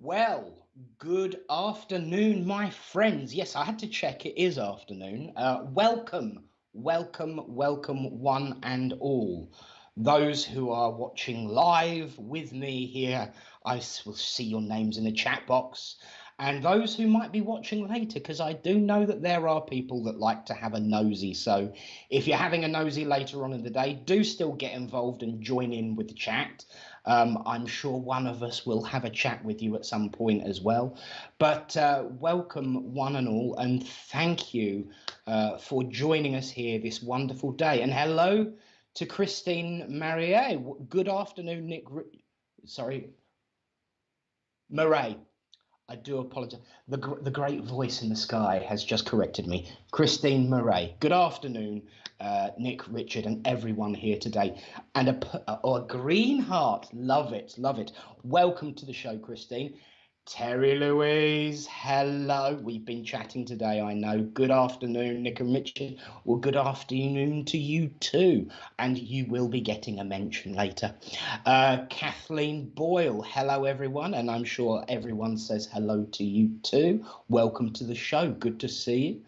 Well, good afternoon, my friends. Yes, I had to check. It is afternoon. Welcome, one and all. Those who are watching live with me here, will see your names in the chat box. And those who might be watching later, because I do know that there are people that like to have a nosy. So if you're having a nosy later on in the day, do still get involved and join in with the chat. I'm sure one of us will have a chat with you at some point as well. But welcome one and all, and thank you for joining us here this wonderful day. And hello to Christine Marie. Good afternoon, Nick. Sorry, Murray. I do apologize. The great voice in the sky has just corrected me. Christine Murray. Good afternoon, Nick, Richard, and everyone here today. And a green heart. Love it, love it. Welcome to the show, Christine. Terry Louise, hello. We've been chatting today, I know. Good afternoon, Nick and Richard. Well, good afternoon to you too. And you will be getting a mention later. Kathleen Boyle, hello, everyone. And I'm sure everyone says hello to you too. Welcome to the show. Good to see you.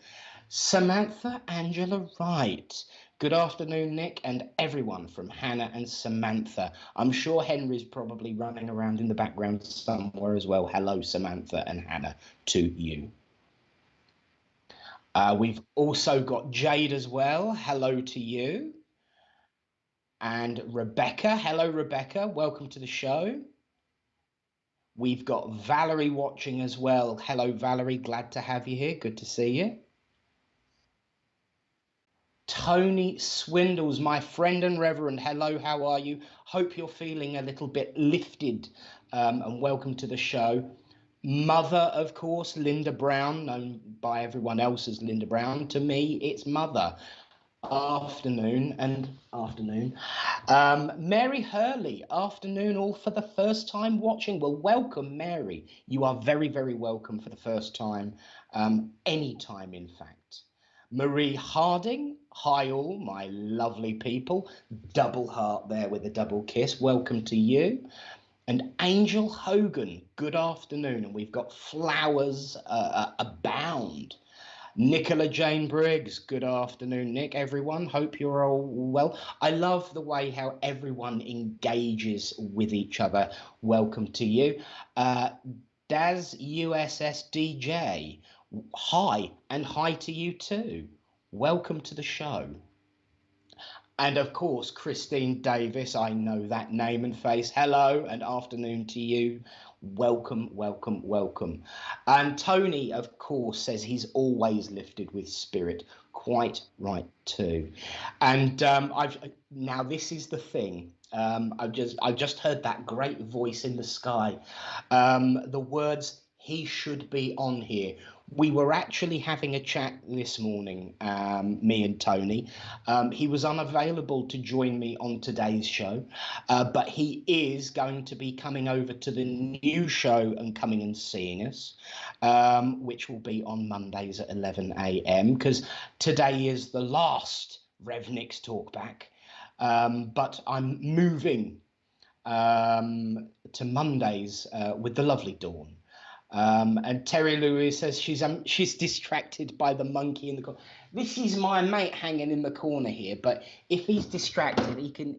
Samantha Angela Wright. Good afternoon, Nick, and everyone from Hannah and Samantha. I'm sure Henry's probably running around in the background somewhere as well. Hello, Samantha and Hannah, to you. We've also got Jade as well. Hello to you. And Rebecca. Hello, Rebecca. Welcome to the show. We've got Valerie watching as well. Hello, Valerie. Glad to have you here. Good to see you. Tony Swindles, my friend and reverend, hello, how are you? Hope you're feeling a little bit lifted, and welcome to the show. Mother, of course, Linda Brown, known by everyone else as Linda Brown. To me, it's Mother. Afternoon. Mary Hurley, afternoon, all for the first time watching. Well, welcome, Mary. You are very, very welcome for the first time, anytime, in fact. Marie Harding, hi all, my lovely people. Double heart there with a double kiss. Welcome to you. And Angel Hogan, good afternoon. And we've got flowers abound. Nicola Jane Briggs, good afternoon, Nick, everyone. Hope you're all well. I love the way how everyone engages with each other. Welcome to you. Daz USS DJ, hi, and hi to you too. Welcome to the show. And of course, Christine Davis, I know that name and face. Hello and afternoon to you. Welcome, welcome, welcome. And Tony, of course, says he's always lifted with spirit. Quite right too. And now this is the thing. I've just heard that great voice in the sky. The words, he should be on here. We were actually having a chat this morning, me and Tony. He was unavailable to join me on today's show, but he is going to be coming over to the new show and coming and seeing us, which will be on Mondays at 11 a.m. because today is the last Rev Nick's Talkback, but I'm moving to Mondays with the lovely Dawn. And Terry Lewis says she's distracted by the monkey in the corner. This is my mate hanging in the corner here, but if he's distracted, he can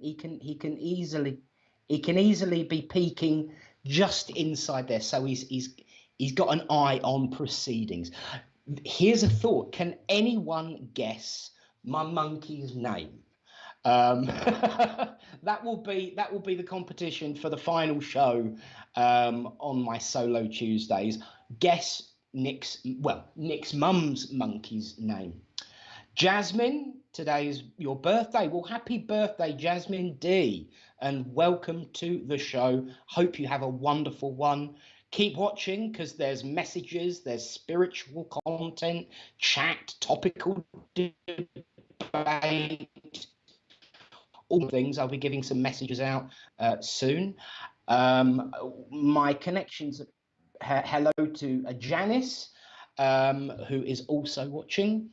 easily be peeking just inside there. So he's got an eye on proceedings. Here's a thought: can anyone guess my monkey's name? That will be the competition for the final show on my solo Tuesdays. Guess Nick's mum's monkey's name. Jasmine, today's your birthday. Well, happy birthday, Jasmine D, and welcome to the show. Hope you have a wonderful one. Keep watching because there's messages, there's spiritual content, chat, topical debate, all things. I'll be giving some messages out soon. My connections, hello to Janice, who is also watching.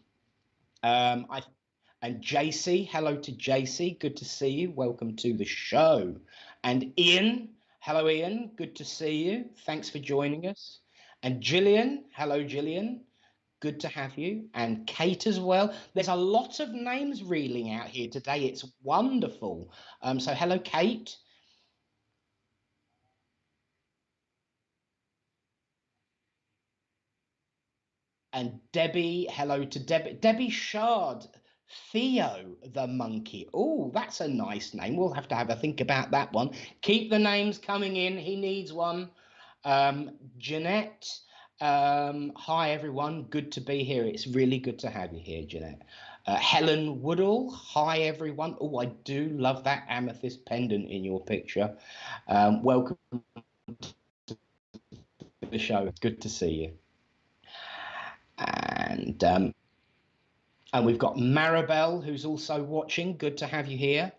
And JC, hello to JC, good to see you. Welcome to the show. And Ian, Hello, Ian. Good to see you. Thanks for joining us. And Gillian. Hello, Gillian. Good to have you. And Kate as well. There's a lot of names reeling out here today. It's wonderful. So hello, Kate. And Debbie. Hello to Debbie. Debbie Shard. Theo the monkey. Oh, that's a nice name. We'll have a think about that one. Keep the names coming in. He needs one. Jeanette. Hi everyone, good to be here. It's really good to have you here, Jeanette. Helen Woodall, hi everyone. Oh, I do love that amethyst pendant in your picture. Welcome to the show. Good to see you. And we've got Maribel, who's also watching. Good to have you here.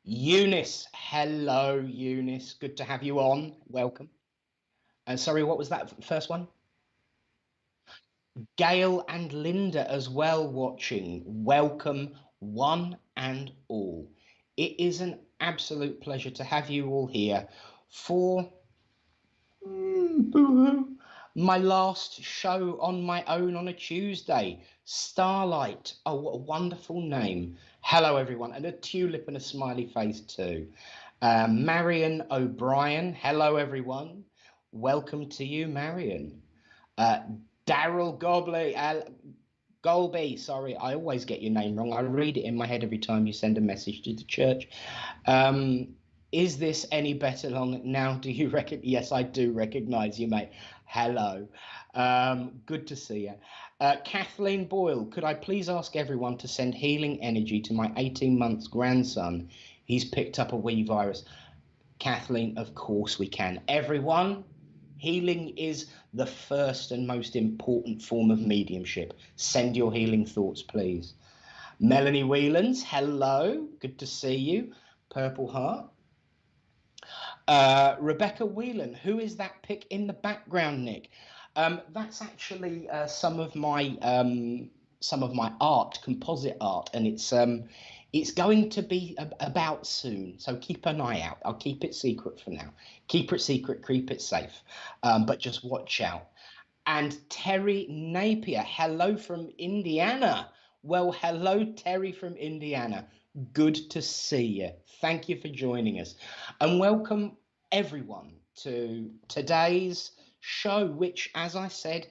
Eunice, hello Eunice. Good to have you on. Welcome. And sorry, what was that first one? Gail and Linda as well watching. Welcome, one and all. It is an absolute pleasure to have you all here for my last show on my own on a Tuesday. Starlight. Oh, what a wonderful name. Hello, everyone. And a tulip and a smiley face too. Marion O'Brien. Hello, everyone. Welcome to you, Marion. Daryl Golby, sorry, I always get your name wrong. I read it in my head every time you send a message to the church. Is this any better now? Do you reckon? Yes, I do recognize you, mate. Hello. Good to see you. Kathleen Boyle, could I please ask everyone to send healing energy to my 18 months grandson? He's picked up a wee virus. Kathleen, of course we can. Everyone, healing is the first and most important form of mediumship. Send your healing thoughts, please. Melanie Whelans, hello. Good to see you. Purple Heart. Rebecca Whelan, who is that pic in the background, Nick? That's actually some of my art, composite art, and it's going to be about soon, so keep an eye out. I'll keep it secret for now. Keep it secret, keep it safe, but just watch out. And Terry Napier, hello from Indiana. Well, hello, Terry from Indiana. Good to see you. Thank you for joining us. And welcome everyone to today's show, which, as I said,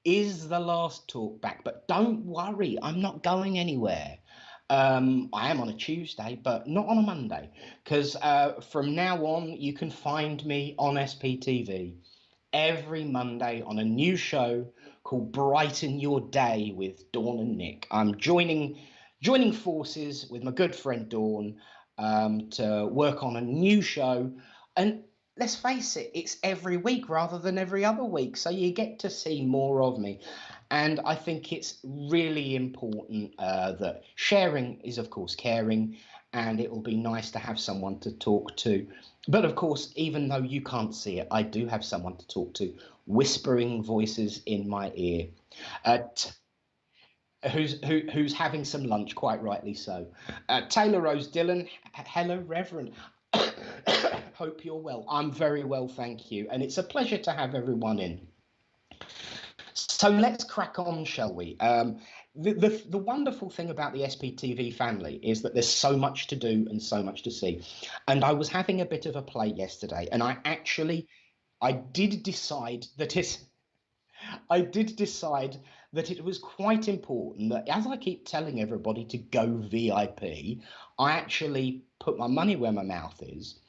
is the last talk back. But don't worry, I'm not going anywhere. I am on a Tuesday, but not on a Monday, because from now on, you can find me on SPTV every Monday on a new show called Brighten Your Day with Dawn and Nick. I'm joining forces with my good friend Dawn to work on a new show. And let's face it, it's every week rather than every other week. So you get to see more of me. And I think it's really important that sharing is, of course, caring. And it will be nice to have someone to talk to. But of course, even though you can't see it, I do have someone to talk to, whispering voices in my ear. Who's having some lunch, quite rightly so. Taylor Rose Dillon, hello, Reverend. Hope you're well. I'm very well, thank you. And it's a pleasure to have everyone in. So let's crack on, shall we? The wonderful thing about the SPTV family is that there's so much to do and so much to see. And I was having a bit of a play yesterday, and I did decide that it was quite important that, as I keep telling everybody to go VIP, I actually put my money where my mouth is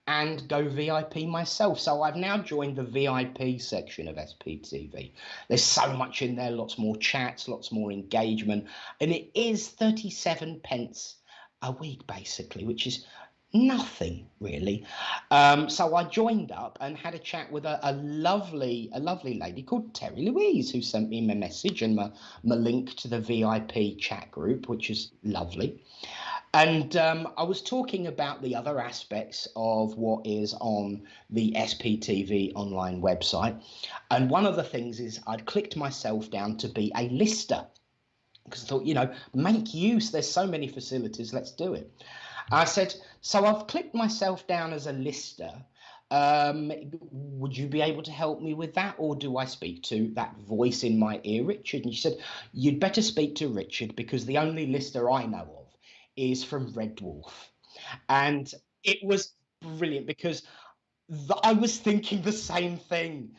and go VIP myself. So I've now joined the VIP section of SPTV. There's so much in there, lots more chats, lots more engagement, and it is 37 pence a week, basically, which is nothing really. So I joined up and had a chat with a lovely lady called Terry Louise, who sent me my message and my link to the VIP chat group, which is lovely. And I was talking about the other aspects of what is on the SPTV online website. And one of the things is I'd clicked myself down to be a lister, because I thought, make use. There's so many facilities. Let's do it. I said, so I've clicked myself down as a lister. Would you be able to help me with that? Or do I speak to that voice in my ear, Richard? And she said, you'd better speak to Richard because the only lister I know of is from Red Dwarf. And it was brilliant because I was thinking the same thing.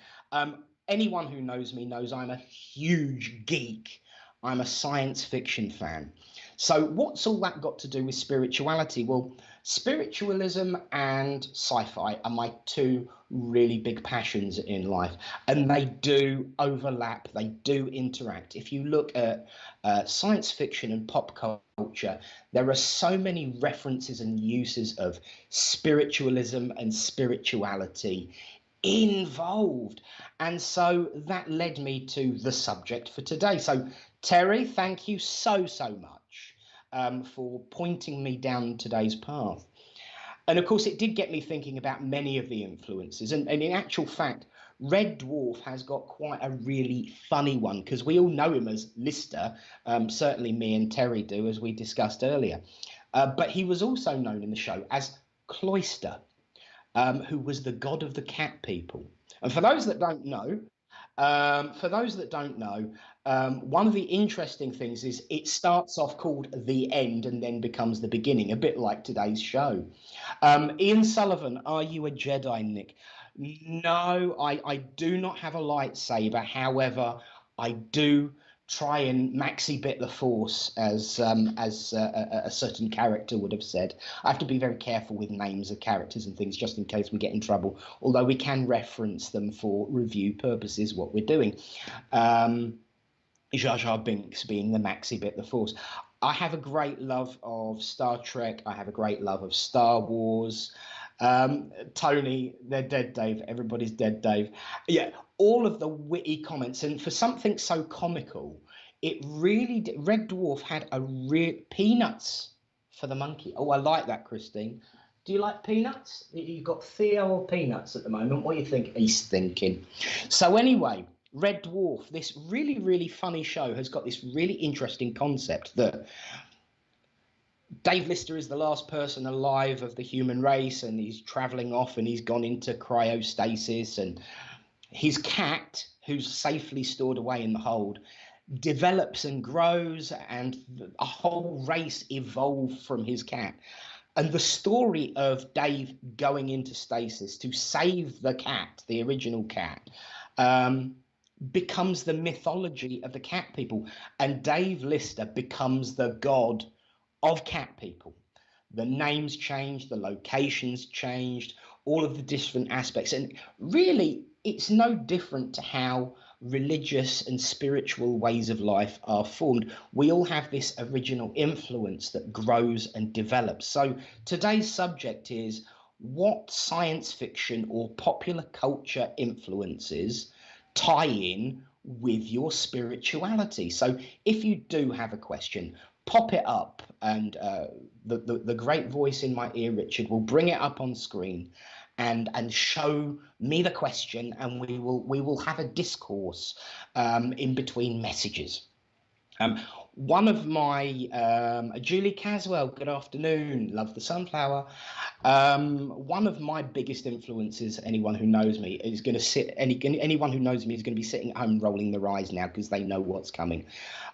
Anyone who knows me knows I'm a huge geek. I'm a science fiction fan. So, what's all that got to do with spirituality? Well, spiritualism and sci fi are my two really big passions in life, and they do overlap, they do interact. If you look at science fiction and pop culture, there are so many references and uses of spiritualism and spirituality involved. And so that led me to the subject for today. So, Terry, thank you so much for pointing me down today's path. And of course, it did get me thinking about many of the influences. And in actual fact, Red Dwarf has got quite a really funny one because we all know him as Lister. Certainly me and Terry do, as we discussed earlier. But he was also known in the show as Cloister, who was the god of the cat people. And for those that don't know, one of the interesting things is it starts off called The End and then becomes the beginning, a bit like today's show. Ian Sullivan, are you a Jedi, Nick? No, I do not have a lightsaber. However, I do try and maxi bit the force, as a certain character would have said. I have to be very careful with names of characters and things just in case we get in trouble, although we can reference them for review purposes, what we're doing. Jar Jar Binks being the maxi bit the force. I have a great love of Star Trek. I have a great love of Star Wars. Tony, they're dead, Dave. Everybody's dead, Dave. Yeah, all of the witty comments. And for something so comical, it really did. Red Dwarf had a real peanuts for the monkey. Oh, I like that, Christine. Do you like peanuts? You've got Theo or peanuts at the moment. What do you think he's thinking? So anyway, Red Dwarf, this really funny show has got this really interesting concept that Dave Lister is the last person alive of the human race, and he's traveling off and he's gone into cryostasis, and his cat, who's safely stored away in the hold, develops and grows, and a whole race evolved from his cat. And the story of Dave going into stasis to save the cat, the original cat, becomes the mythology of the cat people. And Dave Lister becomes the god of cat people. The names changed, the locations changed, all of the different aspects. And really, it's no different to how religious and spiritual ways of life are formed. We all have this original influence that grows and develops. So today's subject is what science fiction or popular culture influences tie in with your spirituality. So if you do have a question, pop it up, and the great voice in my ear, Richard, will bring it up on screen and show me the question, and we will have a discourse in between messages. One of my Julie Caswell, good afternoon, love the sunflower. One of my biggest influences, anyone who knows me is going to sit. Anyone who knows me is going to be sitting at home rolling their eyes now because they know what's coming.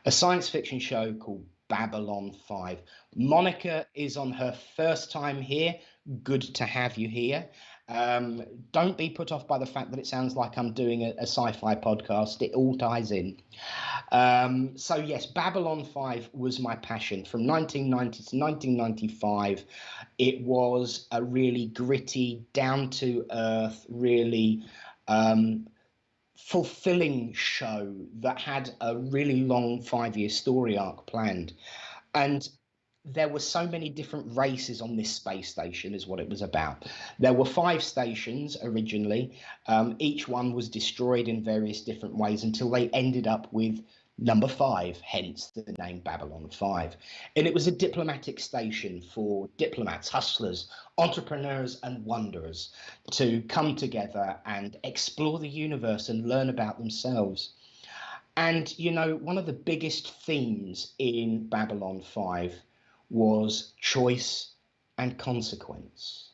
A science fiction show called Babylon 5. Monica is on her first time here. Good to have you here. Don't be put off by the fact that it sounds like I'm doing a sci-fi podcast. It all ties in. So yes, Babylon 5 was my passion. From 1990 to 1995, it was a really gritty, down-to-earth, really fulfilling show that had a really long 5-year story arc planned. And there were so many different races on this space station is what it was about. There were 5 stations originally. Each one was destroyed in various different ways until they ended up with number 5, hence the name Babylon 5. And it was a diplomatic station for diplomats, hustlers, entrepreneurs and wanderers to come together and explore the universe and learn about themselves. And, you know, one of the biggest themes in Babylon 5 was choice and consequence.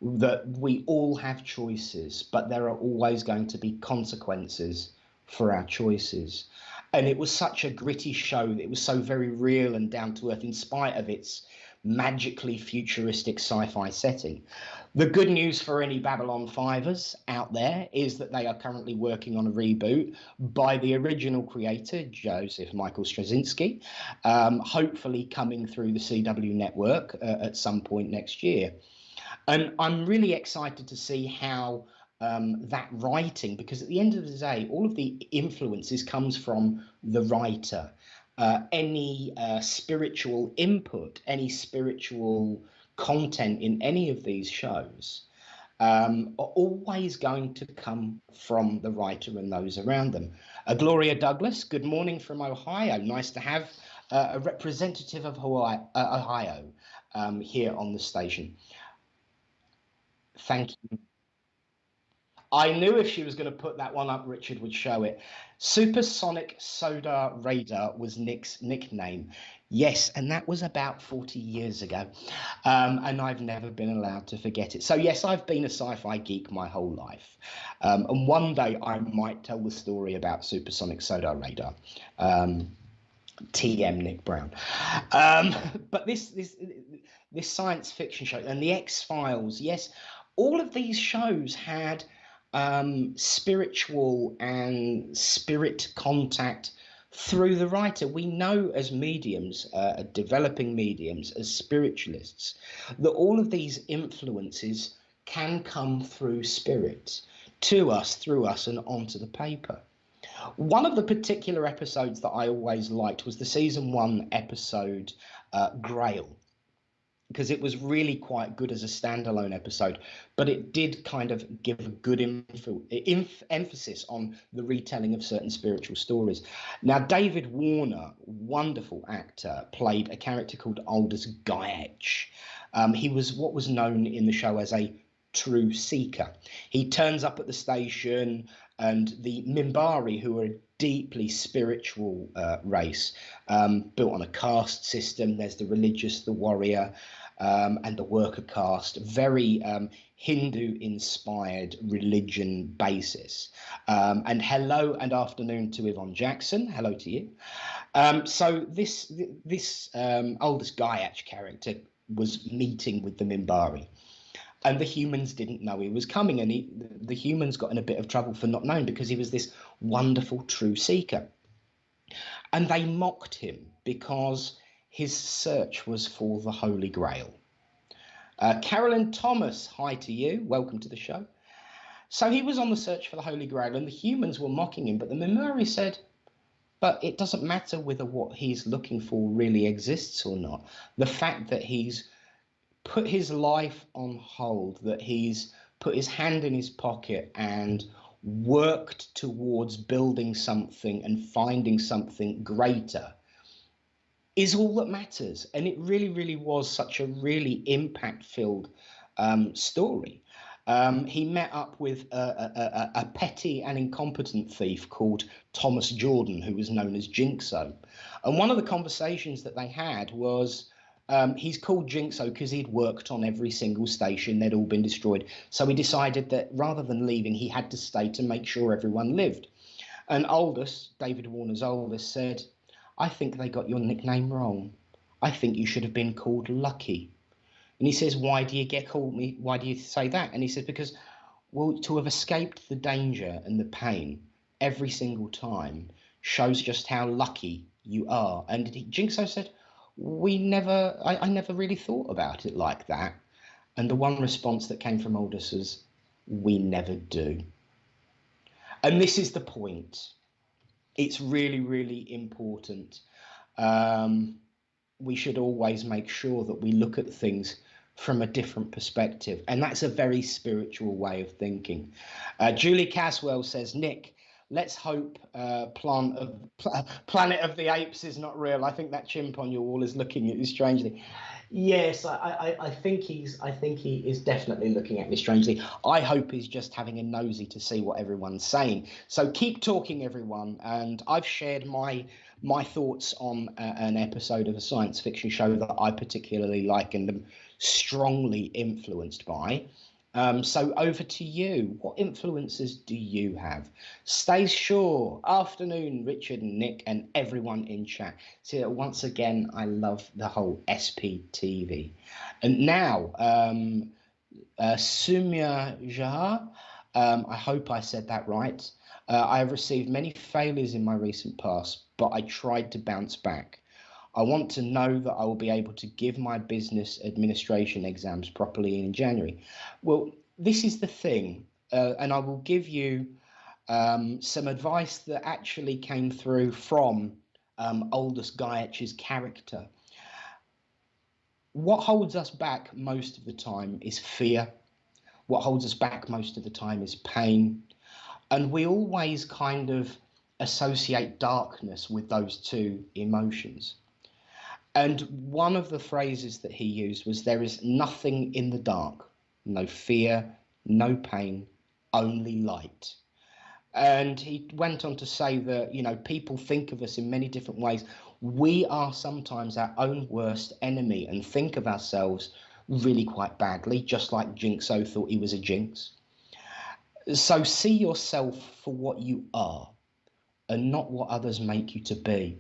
That we all have choices, but there are always going to be consequences for our choices. And it was such a gritty show. It was so very real and down to earth in spite of its magically futuristic sci-fi setting. The good news for any Babylon 5ers out there is that they are currently working on a reboot by the original creator, Joseph Michael Straczynski, hopefully coming through the CW network at some point next year. And I'm really excited to see how that writing, because at the end of the day, all of the influences comes from the writer. Any spiritual input, any spiritual content in any of these shows are always going to come from the writer and those around them. Gloria Douglas, good morning from Ohio. Nice to have a representative of Ohio here on the station. Thank you. I knew if she was going to put that one up, Richard would show it. Supersonic Soda Radar was Nick's nickname. Yes, and that was about 40 years ago. And I've never been allowed to forget it. So yes, I've been a sci-fi geek my whole life. And one day I might tell the story about Supersonic Soda Radar. TM Nick Brown. But this science fiction show and the X-Files, yes, all of these shows had spiritual and spirit contact through the writer. We know as mediums, developing mediums, as spiritualists, that all of these influences can come through spirit to us, through us, and onto the paper. One of the particular episodes that I always liked was the season 1 episode, Grail, because it was really quite good as a standalone episode, but it did kind of give a good emphasis on the retelling of certain spiritual stories. Now, David Warner, wonderful actor, played a character called Aldous Guyach. He was what was known in the show as a true seeker. He turns up at the station, and the Minbari, who are a deeply spiritual race, built on a caste system. There's the religious, the warrior, and the worker caste, very Hindu-inspired religion basis. And hello and afternoon to Yvonne Jackson. Hello to you. So this Aldous Guyach character was meeting with the Minbari. And the humans didn't know he was coming, and the humans got in a bit of trouble for not knowing, because he was this wonderful true seeker. And they mocked him because his search was for the Holy Grail. Carolyn Thomas, hi to you. Welcome to the show. So he was on the search for the Holy Grail, and the humans were mocking him, but the Minbari said, but it doesn't matter whether what he's looking for really exists or not. The fact that he's put his life on hold, that he's put his hand in his pocket and worked towards building something and finding something greater, is all that matters. And it really, really was such a really impact-filled story. He met up with a petty and incompetent thief called Thomas Jordan, who was known as Jinxo. And one of the conversations that they had was, he's called Jinxo because he'd worked on every single station. They'd all been destroyed. So he decided that rather than leaving, he had to stay to make sure everyone lived. And Aldous, David Warner's oldest, said, I think they got your nickname wrong. I think you should have been called Lucky. And he says, why do you say that? And he said, because, well, to have escaped the danger and the pain every single time shows just how lucky you are. And Jinxo said, I never really thought about it like that. And the one response that came from Aldous was, we never do. And this is the point. It's really, really important. We should always make sure that we look at things from a different perspective. And that's a very spiritual way of thinking. Julie Caswell says, Nick, let's hope Planet of the Apes is not real. I think that chimp on your wall is looking at you strangely. Yes, I think he is definitely looking at me strangely. I hope he's just having a nosy to see what everyone's saying. So keep talking, everyone. And I've shared my thoughts on an episode of a science fiction show that I particularly like, and strongly influenced by. So over to you. What influences do you have? Stay sure. Afternoon, Richard and Nick and everyone in chat. So once again, I love the whole SPTV. And now, Sumya Jha, I hope I said that right. I have received many failures in my recent past, but I tried to bounce back. I want to know that I will be able to give my business administration exams properly in January. Well, this is the thing, and I will give you some advice that actually came through from Aldous Guyetch's character. What holds us back most of the time is fear. What holds us back most of the time is pain. And we always kind of associate darkness with those two emotions. And one of the phrases that he used was, there is nothing in the dark, no fear, no pain, only light. And he went on to say that, you know, people think of us in many different ways. We are sometimes our own worst enemy and think of ourselves really quite badly, just like Jinxo thought he was a jinx. So see yourself for what you are and not what others make you to be.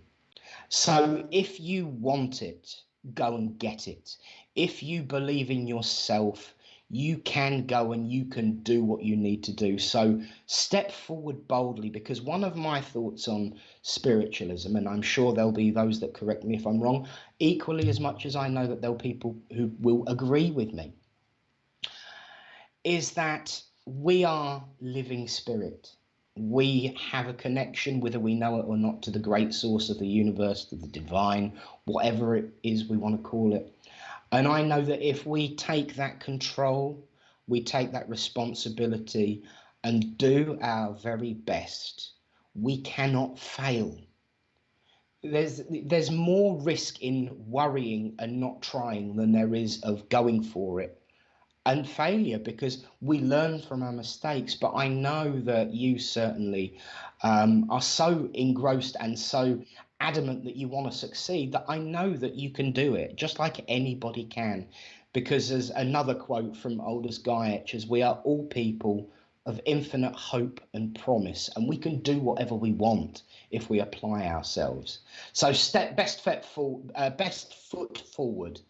So if you want it, go and get it. If you believe in yourself, you can go and you can do what you need to do. So step forward boldly, because one of my thoughts on spiritualism, and I'm sure there'll be those that correct me if I'm wrong, equally as much as I know that there'll be people who will agree with me, is that we are living spirit. We have a connection, whether we know it or not, to the great source of the universe, to the divine, whatever it is we want to call it. And I know that if we take that control, we take that responsibility and do our very best, we cannot fail. There's more risk in worrying and not trying than there is of going for it and failure, because we learn from our mistakes. But I know that you certainly are so engrossed and so adamant that you want to succeed, that I know that you can do it just like anybody can, because there's another quote from Aldous Guyetch, as we are all people of infinite hope and promise, and we can do whatever we want if we apply ourselves. So best foot forward,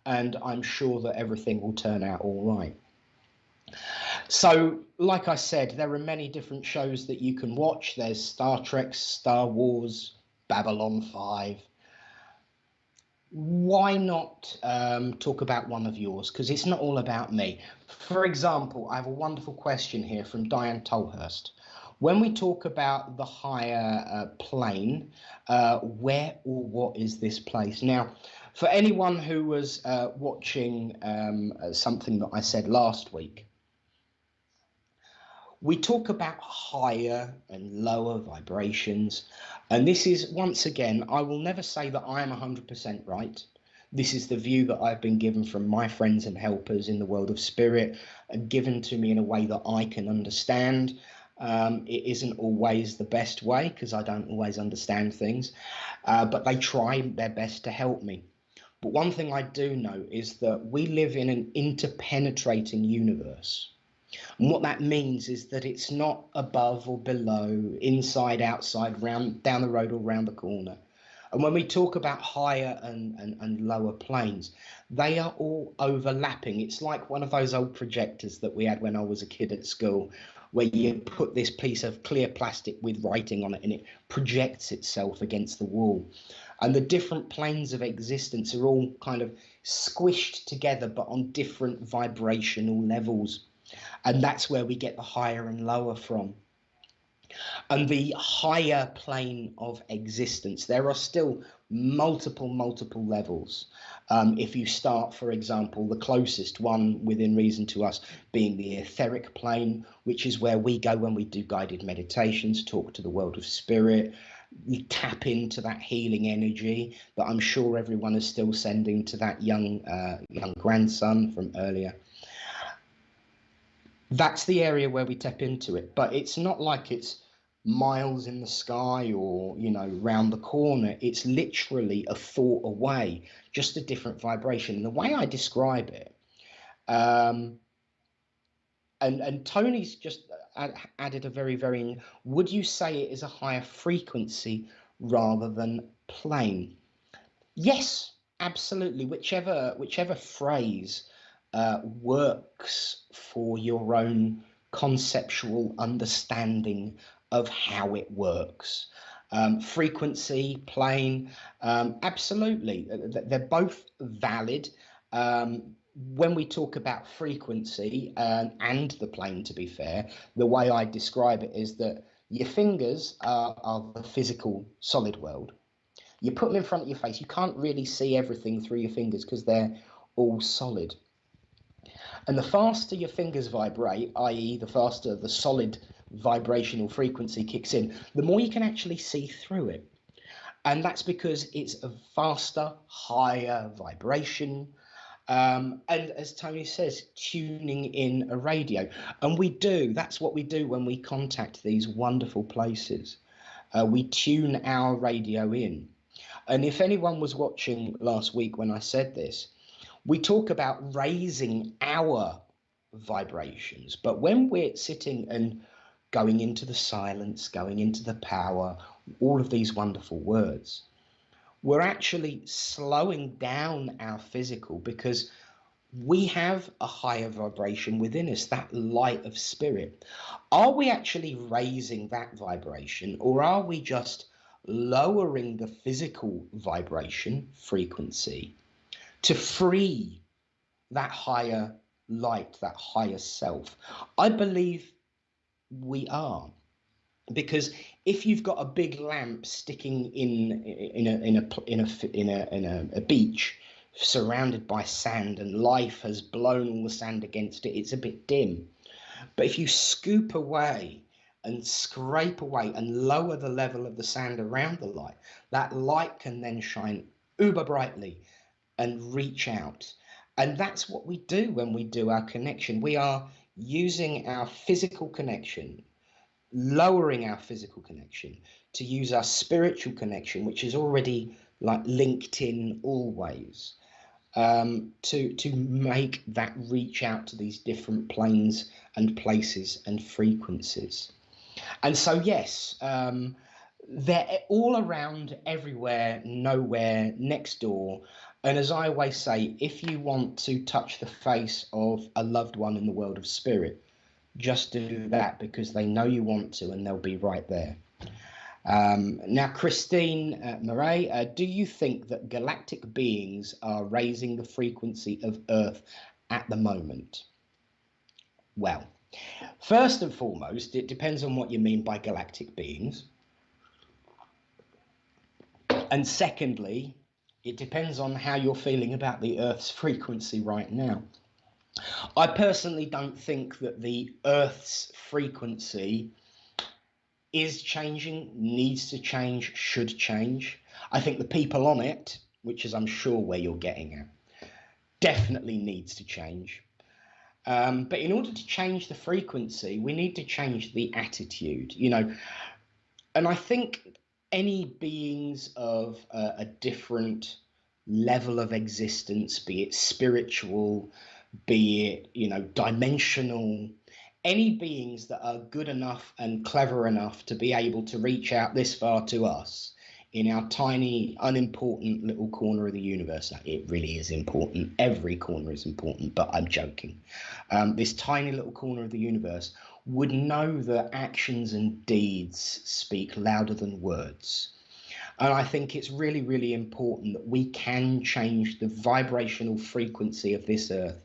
and I'm sure that everything will turn out all right. So, like I said, there are many different shows that you can watch. There's Star Trek, Star Wars, Babylon 5. Why not talk about one of yours? Because it's not all about me. For example, I have a wonderful question here from Diane Tolhurst. When we talk about the higher plane, where or what is this place? Now, for anyone who was watching something that I said last week, we talk about higher and lower vibrations. And this is, once again, I will never say that I am 100% right. This is the view that I've been given from my friends and helpers in the world of spirit, given to me in a way that I can understand. It isn't always the best way, because I don't always understand things, but they try their best to help me. But one thing I do know is that we live in an interpenetrating universe. And what that means is that it's not above or below, inside, outside, round, down the road or round the corner. And when we talk about higher and lower planes, they are all overlapping. It's like one of those old projectors that we had when I was a kid at school, where you put this piece of clear plastic with writing on it and it projects itself against the wall. And the different planes of existence are all kind of squished together, but on different vibrational levels. And that's where we get the higher and lower from. And the higher plane of existence, there are still multiple levels. If you start, for example, the closest one within reason to us being the etheric plane, which is where we go when we do guided meditations, talk to the world of spirit, we tap into that healing energy that I'm sure everyone is still sending to that young grandson from earlier. That's the area where we tap into it, but it's not like it's miles in the sky or, you know, round the corner. It's literally a thought away, just a different vibration. And the way I describe it, and Tony's just added a very, would you say it is a higher frequency rather than plane? Yes, absolutely. Whichever phrase works for your own conceptual understanding of how it works. Frequency, plane, absolutely. They're both valid. When we talk about frequency and the plane, to be fair, the way I describe it is that your fingers are the physical solid world. You put them in front of your face, you can't really see everything through your fingers because they're all solid. And the faster your fingers vibrate, i.e. the faster the solid vibrational frequency kicks in, the more you can actually see through it. And that's because it's a faster, higher vibration. And as Tony says, tuning in a radio. And we do, that's what we do when we contact these wonderful places. We tune our radio in. And if anyone was watching last week when I said this, we talk about raising our vibrations. But when we're sitting and going into the silence, going into the power, all of these wonderful words, we're actually slowing down our physical because we have a higher vibration within us, that light of spirit. Are we actually raising that vibration, or are we just lowering the physical vibration frequency to free that higher light, that higher self? I believe we are. Because if you've got a big lamp sticking in a beach surrounded by sand and life has blown all the sand against it, it's a bit dim. But if you scoop away and scrape away and lower the level of the sand around the light, that light can then shine uber brightly and reach out. And that's what we do when we do our connection. We are using our physical connection, lowering our physical connection to use our spiritual connection, which is already like linked in always, to make that reach out to these different planes and places and frequencies. And so yes, they're all around, everywhere, nowhere, next door. And as I always say, if you want to touch the face of a loved one in the world of spirit, just do that, because they know you want to and they'll be right there. Now, Christine Murray, do you think that galactic beings are raising the frequency of Earth at the moment? Well, first and foremost, it depends on what you mean by galactic beings. And secondly, it depends on how you're feeling about the Earth's frequency right now. I personally don't think that the Earth's frequency is changing, needs to change, should change. I think the people on it, which is I'm sure where you're getting at, definitely needs to change. But in order to change the frequency, we need to change the attitude, you know. And I think any beings of a different level of existence, be it spiritual, be it, you know, dimensional, any beings that are good enough and clever enough to be able to reach out this far to us in our tiny, unimportant little corner of the universe. Now, it really is important. Every corner is important, but I'm joking. This tiny little corner of the universe would know that actions and deeds speak louder than words. And I think it's really, really important that we can change the vibrational frequency of this earth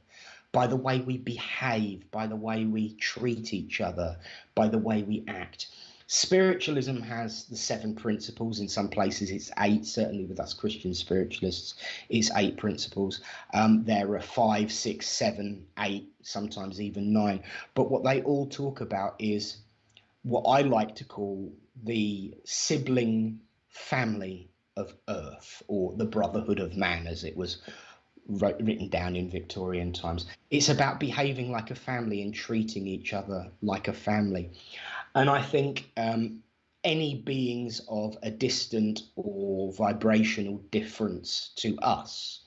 by the way we behave, by the way we treat each other, by the way we act. Spiritualism has the 7 principles. In some places it's 8, certainly with us Christian spiritualists, it's 8 principles. There are 5, 6, 7, 8, sometimes even 9. But what they all talk about is what I like to call the sibling family of Earth, or the brotherhood of man, as it was written down in Victorian times. It's about behaving like a family and treating each other like a family. And I think any beings of a distant or vibrational difference to us.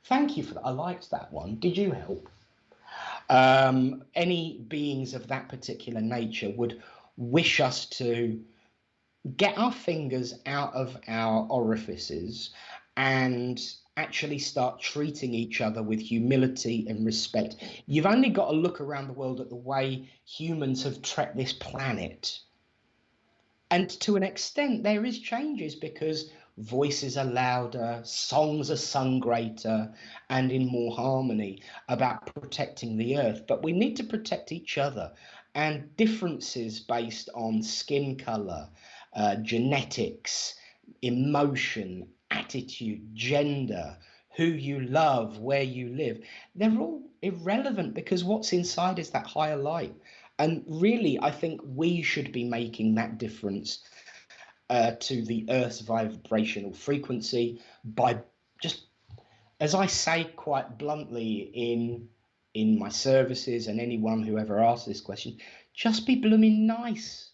Thank you for that. I liked that one. Did you help? Any beings of that particular nature would wish us to get our fingers out of our orifices and actually start treating each other with humility and respect. You've only got to look around the world at the way humans have trekked this planet. And to an extent, there is changes because voices are louder, songs are sung greater and in more harmony about protecting the earth. But we need to protect each other, and differences based on skin color, genetics, emotion, attitude, gender, who you love, where you live, they're all irrelevant because what's inside is that higher light. And really, I think we should be making that difference to the Earth's vibrational frequency by just, as I say quite bluntly in my services, and anyone who ever asks this question, just be blooming nice.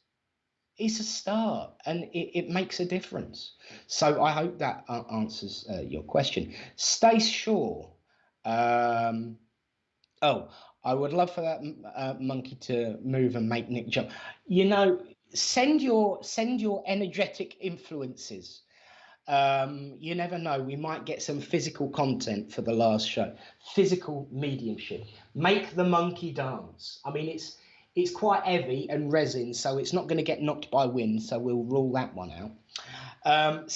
It's a start, and it makes a difference. So I hope that answers your question. Stace Shaw. Oh, I would love for that monkey to move and make Nick jump. You know, send your energetic influences. You never know, we might get some physical content for the last show. Physical mediumship. Make the monkey dance. I mean, it's quite heavy and resin, so it's not going to get knocked by wind, so we'll rule that one out.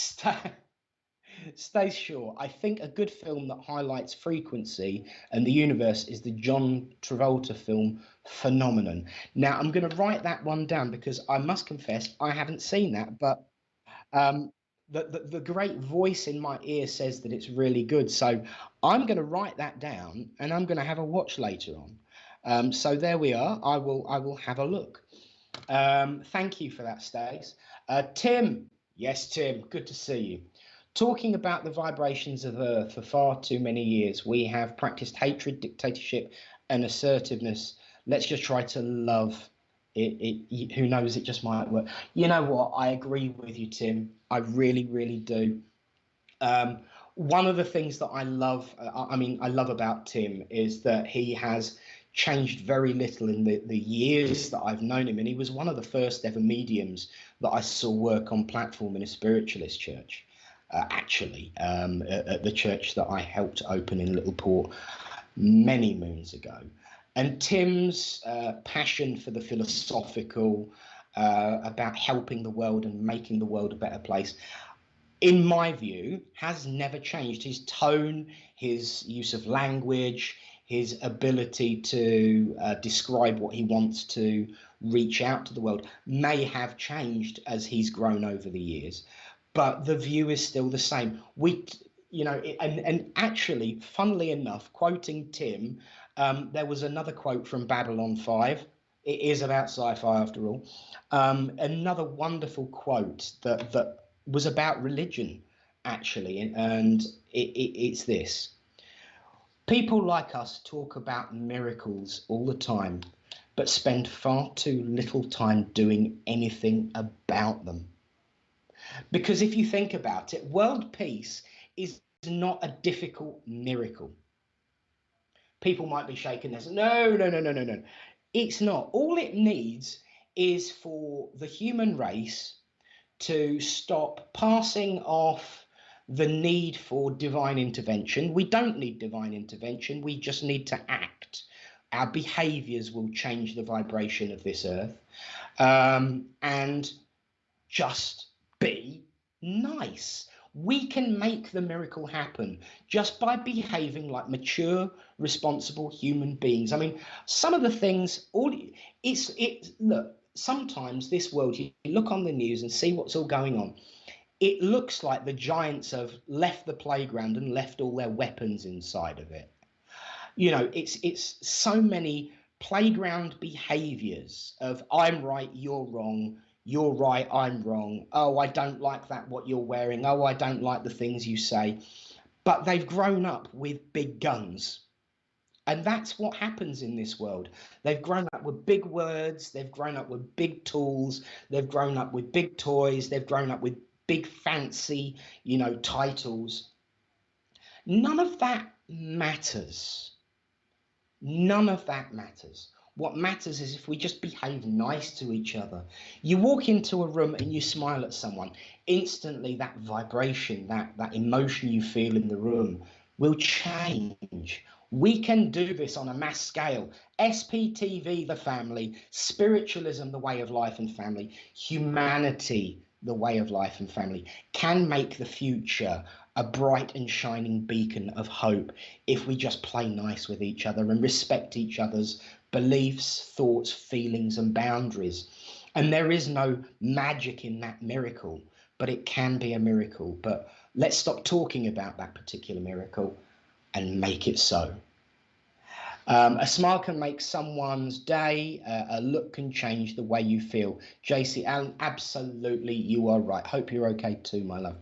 Stay sure. I think a good film that highlights frequency and the universe is the John Travolta film Phenomenon. Now, I'm going to write that one down because I must confess I haven't seen that, but the great voice in my ear says that it's really good. So I'm going to write that down and I'm going to have a watch later on. So there we are. I will have a look. Thank you for that, Stace. Tim. Yes, Tim. Good to see you. Talking about the vibrations of Earth for far too many years, we have practiced hatred, dictatorship, and assertiveness. Let's just try to love it. Who knows? It just might work. You know what? I agree with you, Tim. I really, really do. One of the things that I love, I love about Tim is that he has changed very little in the years that I've known him. And he was one of the first ever mediums that I saw work on platform in a spiritualist church. At the church that I helped open in Littleport many moons ago. And Tim's passion for the philosophical, about helping the world and making the world a better place, in my view, has never changed. His tone, his use of language, his ability to describe what he wants to reach out to the world may have changed as he's grown over the years. But the view is still the same. And actually, funnily enough, quoting Tim, there was another quote from Babylon 5. It is about sci-fi after all. Another wonderful quote that was about religion, actually, and it's this. People like us talk about miracles all the time, but spend far too little time doing anything about them. Because if you think about it, world peace is not a difficult miracle. People might be shaking their heads. No. It's not. All it needs is for the human race to stop passing off the need for divine intervention. We don't need divine intervention. We just need to act. Our behaviors will change the vibration of this earth. And just be nice. We can make the miracle happen just by behaving like mature, responsible human beings. I mean, some of the things, look, sometimes this world, you look on the news and see what's all going on. It looks like the giants have left the playground and left all their weapons inside of it. You know, it's so many playground behaviors of I'm right, you're wrong. You're right, I'm wrong. Oh, I don't like that, what you're wearing. Oh, I don't like the things you say. But they've grown up with big guns. And that's what happens in this world. They've grown up with big words, they've grown up with big tools, they've grown up with big toys, they've grown up with big fancy, titles. None of that matters. None of that matters. What matters is if we just behave nice to each other. You walk into a room and you smile at someone, instantly that vibration, that emotion you feel in the room will change. We can do this on a mass scale. SPTV, the family, spiritualism, the way of life and family, humanity, the way of life and family, can make the future a bright and shining beacon of hope if we just play nice with each other and respect each other's beliefs, thoughts, feelings, and boundaries. And there is no magic in that miracle, but it can be a miracle. But let's stop talking about that particular miracle and make it so. A smile can make someone's day. A look can change the way you feel. JC Allen, absolutely, you are right. Hope you're okay too, my love.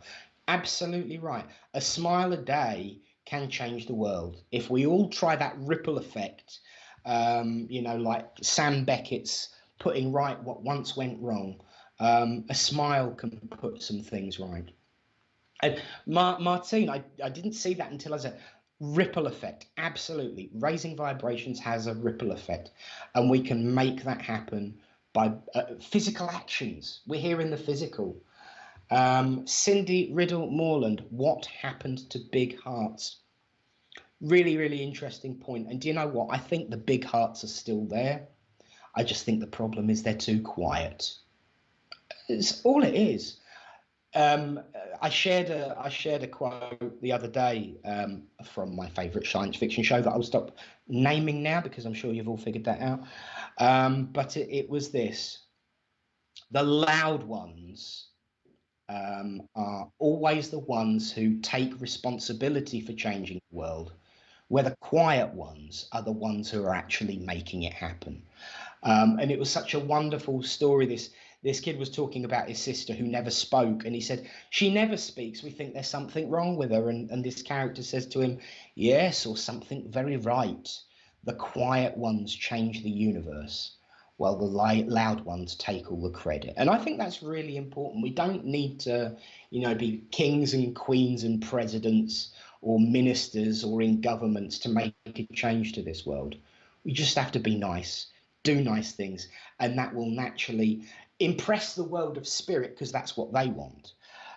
Absolutely right. A smile a day can change the world. If we all try that ripple effect, like Sam Beckett's putting right what once went wrong, a smile can put some things right. And Martine, I didn't see that until I said ripple effect. Absolutely. Raising vibrations has a ripple effect, and we can make that happen by physical actions. We're here in the physical. Cindy Riddle Moreland, what happened to big hearts? Really, really interesting point. And do you know what? I think the big hearts are still there. I just think the problem is they're too quiet. It's all it is. I shared a quote the other day from my favourite science fiction show that I'll stop naming now because I'm sure you've all figured that out. But it was this: the loud ones are always the ones who take responsibility for changing the world, where the quiet ones are the ones who are actually making it happen. And it was such a wonderful story. This kid was talking about his sister who never spoke, and he said, she never speaks, we think there's something wrong with her. And this character says to him, yes, or something very right. The quiet ones change the universe, while the loud ones take all the credit. And I think that's really important. We don't need to, be kings and queens and presidents or ministers or in governments to make a change to this world. We just have to be nice, do nice things, and that will naturally impress the world of spirit, because that's what they want,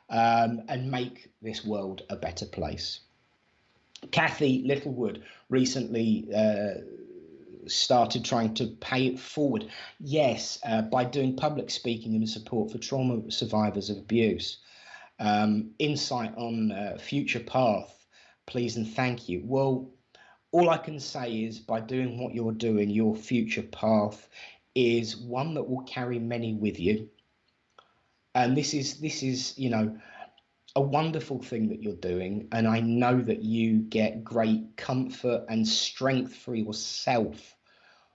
and make this world a better place. Kathy Littlewood recently started trying to pay it forward. Yes, by doing public speaking and support for trauma survivors of abuse. Insight on future path, please and thank you. Well, all I can say is by doing what you're doing, your future path is one that will carry many with you. And this is a wonderful thing that you're doing. And I know that you get great comfort and strength for yourself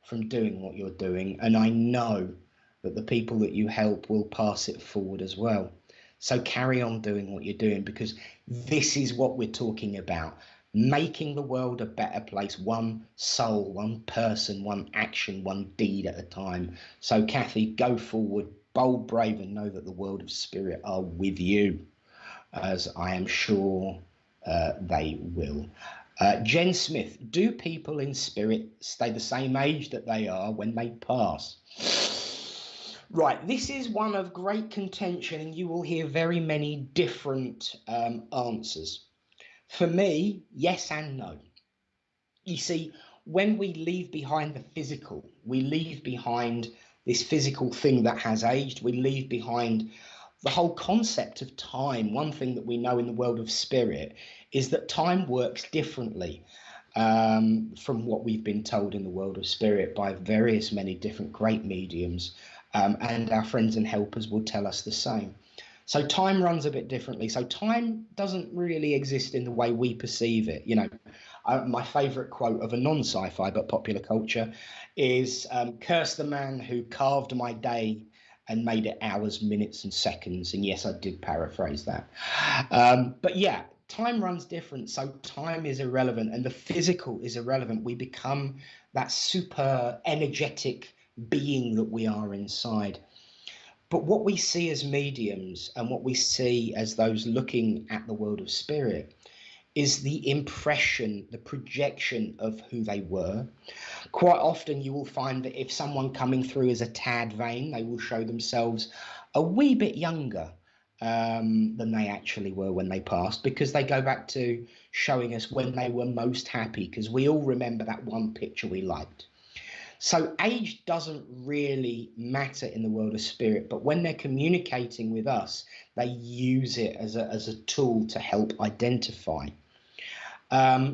from doing what you're doing. And I know that the people that you help will pass it forward as well. So carry on doing what you're doing, because this is what we're talking about. Making the world a better place, one soul, one person, one action, one deed at a time. So Kathy, go forward, bold, brave, and know that the world of spirit are with you, as I am sure they will. Jen Smith, do people in spirit stay the same age that they are when they pass? Right, this is one of great contention, and you will hear very many different answers. For me, yes and no. You see, when we leave behind the physical, we leave behind this physical thing that has aged, we leave behind the whole concept of time. One thing that we know in the world of spirit is that time works differently from what we've been told in the world of spirit by various many different great mediums, and our friends and helpers will tell us the same. So time runs a bit differently. So time doesn't really exist in the way we perceive it. My favorite quote of a non-sci-fi but popular culture is, curse the man who carved my day and made it hours, minutes and seconds. And yes, I did paraphrase that. But yeah, time runs different, so time is irrelevant and the physical is irrelevant. We become that super energetic being that we are inside. But what we see as mediums and what we see as those looking at the world of spirit is the impression, the projection of who they were. Quite often you will find that if someone coming through is a tad vain, they will show themselves a wee bit younger than they actually were when they passed, because they go back to showing us when they were most happy, because we all remember that one picture we liked. So age doesn't really matter in the world of spirit, but when they're communicating with us, they use it as a tool to help identify.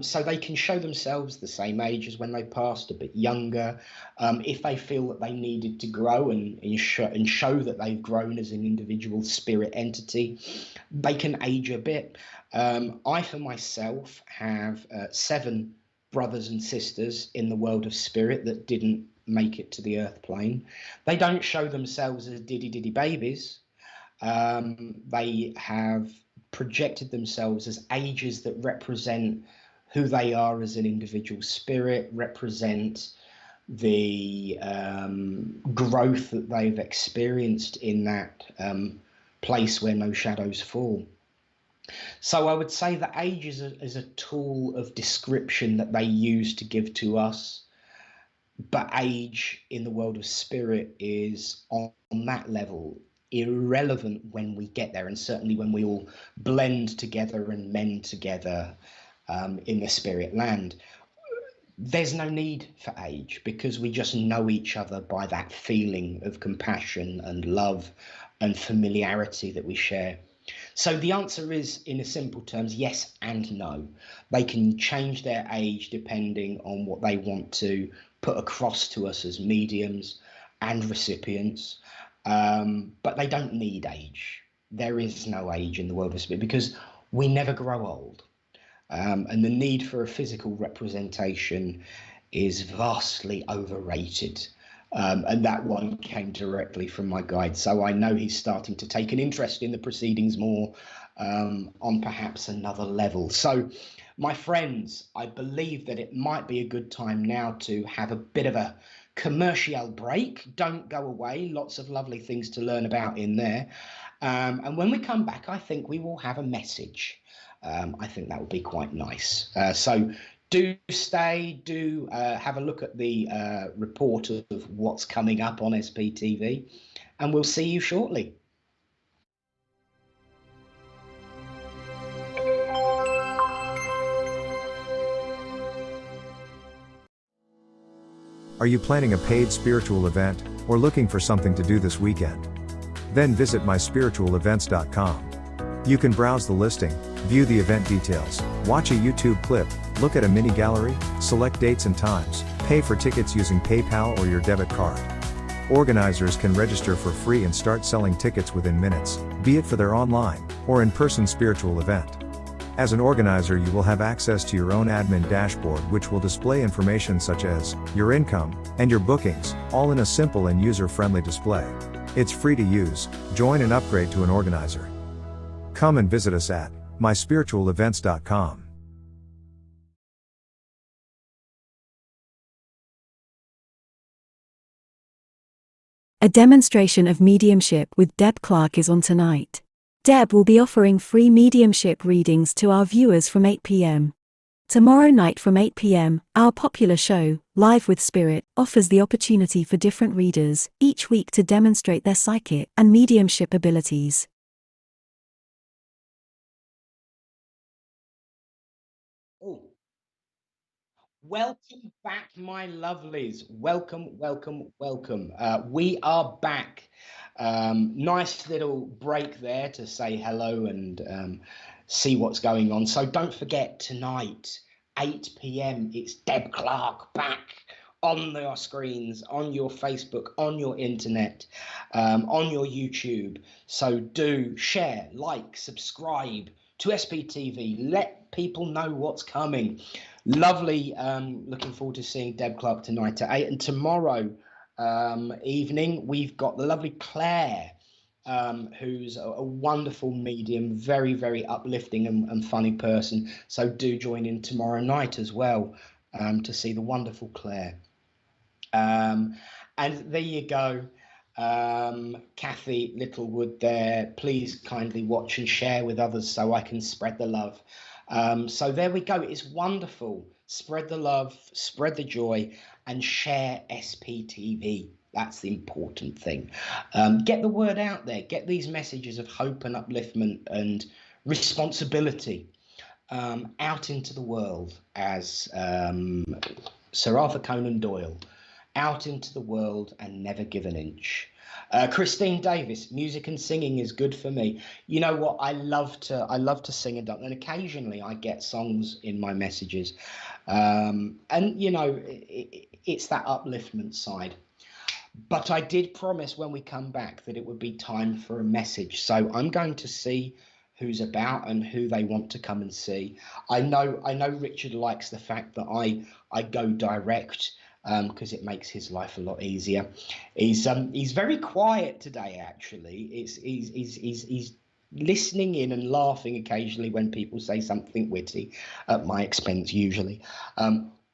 So they can show themselves the same age as when they passed, a bit younger. If they feel that they needed to grow and show that they've grown as an individual spirit entity, they can age a bit. I, for myself, have 7 brothers and sisters in the world of spirit that didn't make it to the earth plane. They don't show themselves as diddy babies. They have projected themselves as ages that represent who they are as an individual spirit, represent the growth that they've experienced in that place where no shadows fall. So I would say that age is a tool of description that they use to give to us, but age in the world of spirit is on that level irrelevant when we get there, and certainly when we all blend together and mend together in the spirit land. There's no need for age, because we just know each other by that feeling of compassion and love and familiarity that we share. So the answer is, in simple terms, yes and no. They can change their age depending on what they want to put across to us as mediums and recipients, but they don't need age. There is no age in the world of spirit, because we never grow old. And the need for a physical representation is vastly overrated. And that one came directly from my guide. So I know he's starting to take an interest in the proceedings more on perhaps another level. So, my friends, I believe that it might be a good time now to have a bit of a commercial break. Don't go away. Lots of lovely things to learn about in there. And when we come back, I think we will have a message. I think that would be quite nice. So do stay, do have a look at the report of what's coming up on SPTV, and we'll see you shortly. Are you planning a paid spiritual event, or looking for something to do this weekend? Then visit myspiritualevents.com. You can browse the listing, view the event details, watch a YouTube clip, look at a mini gallery, select dates and times, pay for tickets using PayPal or your debit card. Organizers can register for free and start selling tickets within minutes, be it for their online or in-person spiritual event. As an organizer, you will have access to your own admin dashboard, which will display information such as your income and your bookings, all in a simple and user-friendly display. It's free to use. Join and upgrade to an organizer. Come and visit us at myspiritualevents.com. A demonstration of mediumship with Deb Clark is on tonight. Deb will be offering free mediumship readings to our viewers from 8 p.m. Tomorrow night from 8 p.m, our popular show, Live with Spirit, offers the opportunity for different readers, each week, to demonstrate their psychic and mediumship abilities. Oh, welcome back, my lovelies. Welcome, welcome, welcome. We are back. Nice little break there to say hello and see what's going on. So don't forget, tonight, 8 p.m, it's Deb Clark back on your screens, on your Facebook, on your internet, on your YouTube. So do share, like, subscribe to SPTV. Let people know what's coming. Lovely. Looking forward to seeing Deb Clark tonight at 8. And tomorrow evening, we've got the lovely Claire who's a wonderful medium, very, very uplifting and funny person. So do join in tomorrow night as well to see the wonderful Claire. And there you go. Kathy Littlewood there. Please kindly watch and share with others so I can spread the love. So there we go. It's wonderful. Spread the love, spread the joy, and share SPTV. That's the important thing. Get the word out there. Get these messages of hope and upliftment and responsibility out into the world, as Sir Arthur Conan Doyle, out into the world and never give an inch. Christine Davis, music and singing is good for me. You know what? I love to sing and dance, and occasionally I get songs in my messages, and you know, it's that upliftment side. But I did promise when we come back that it would be time for a message. So I'm going to see who's about and who they want to come and see. I know Richard likes the fact that I go direct because it makes his life a lot easier. He's very quiet today, actually. He's listening in and laughing occasionally when people say something witty at my expense, usually,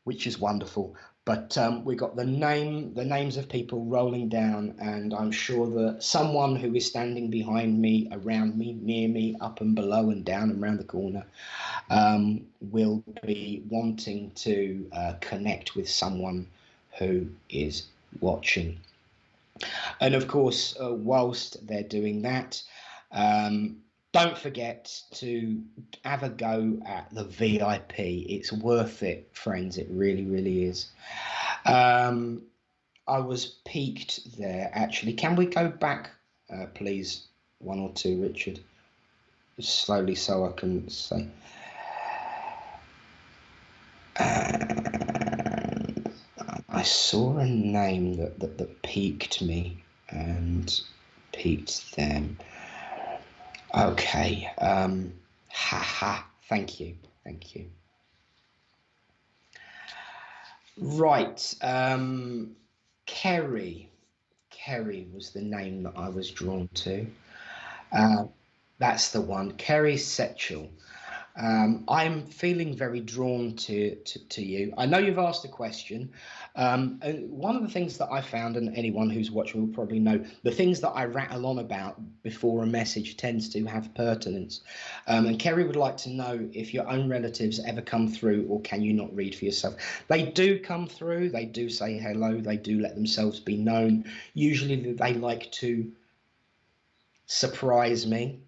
which is wonderful. But we got the names of people rolling down, and I'm sure that someone who is standing behind me, around me, near me, up and below and down and around the corner, will be wanting to connect with someone who is watching. And of course, whilst they're doing that, don't forget to have a go at the VIP. It's worth it, friends. It really, really is. I was peaked there, actually. Can we go back, please, one or two, Richard? Slowly, so I can say. I saw a name that piqued me and piqued them. Okay. Thank you. Right. Kerry was the name that I was drawn to. That's the one. Kerry Setchell. I'm feeling very drawn to you. I know you've asked a question. And one of the things that I found, and anyone who's watching will probably know, the things that I rattle on about before a message tends to have pertinence. And Kerry would like to know if your own relatives ever come through, or can you not read for yourself? They do come through. They do say hello. They do let themselves be known. Usually they like to surprise me.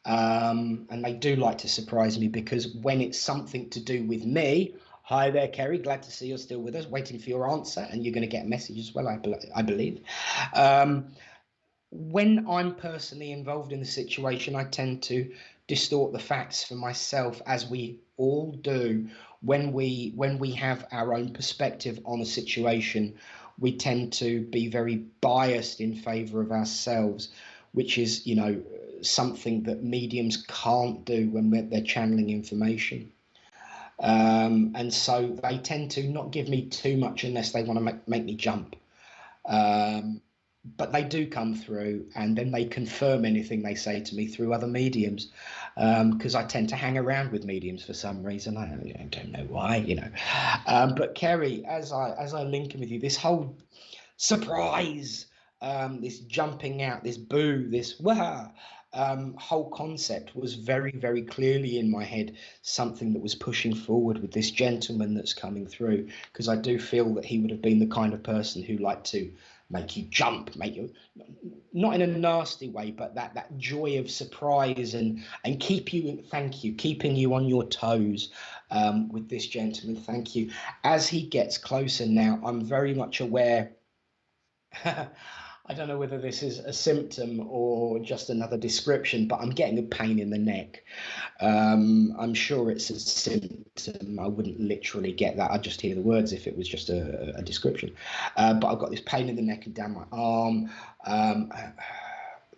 And they do like to surprise me, because when it's something to do with me, hi there, Kerry, glad to see you're still with us, waiting for your answer, and you're going to get a message as well, I believe. When I'm personally involved in the situation, I tend to distort the facts for myself, as we all do. When we have our own perspective on a situation, we tend to be very biased in favor of ourselves, which is, you know, something that mediums can't do when they're channeling information. And so they tend to not give me too much unless they want to make me jump. But they do come through, and then they confirm anything they say to me through other mediums, because I tend to hang around with mediums for some reason. I don't know why, you know. But Kerry, as I link in with you, this whole surprise, this jumping out, this boo, this wah, whole concept was very, very clearly in my head, something that was pushing forward with this gentleman that's coming through, because I do feel that he would have been the kind of person who liked to make you jump, make you, not in a nasty way, but that joy of surprise and keeping you on your toes with this gentleman. Thank you. As he gets closer now, I'm very much aware. I don't know whether this is a symptom or just another description, but I'm getting a pain in the neck. I'm sure it's a symptom. I wouldn't literally get that. I'd just hear the words if it was just a description. But I've got this pain in the neck and down my arm.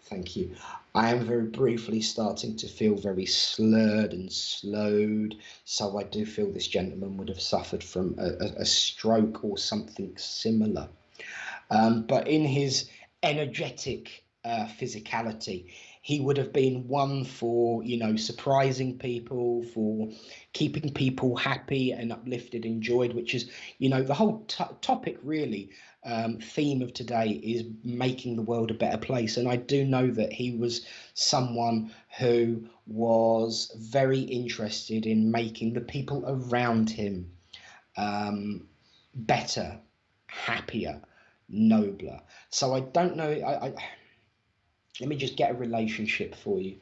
Thank you. I am very briefly starting to feel very slurred and slowed. So I do feel this gentleman would have suffered from a stroke or something similar. But in his energetic physicality. He would have been one for, you know, surprising people, for keeping people happy and uplifted, enjoyed, which is, you know, the whole topic really, theme of today is making the world a better place. And I do know that he was someone who was very interested in making the people around him better, happier, nobler. So I don't know, let me just get a relationship for you.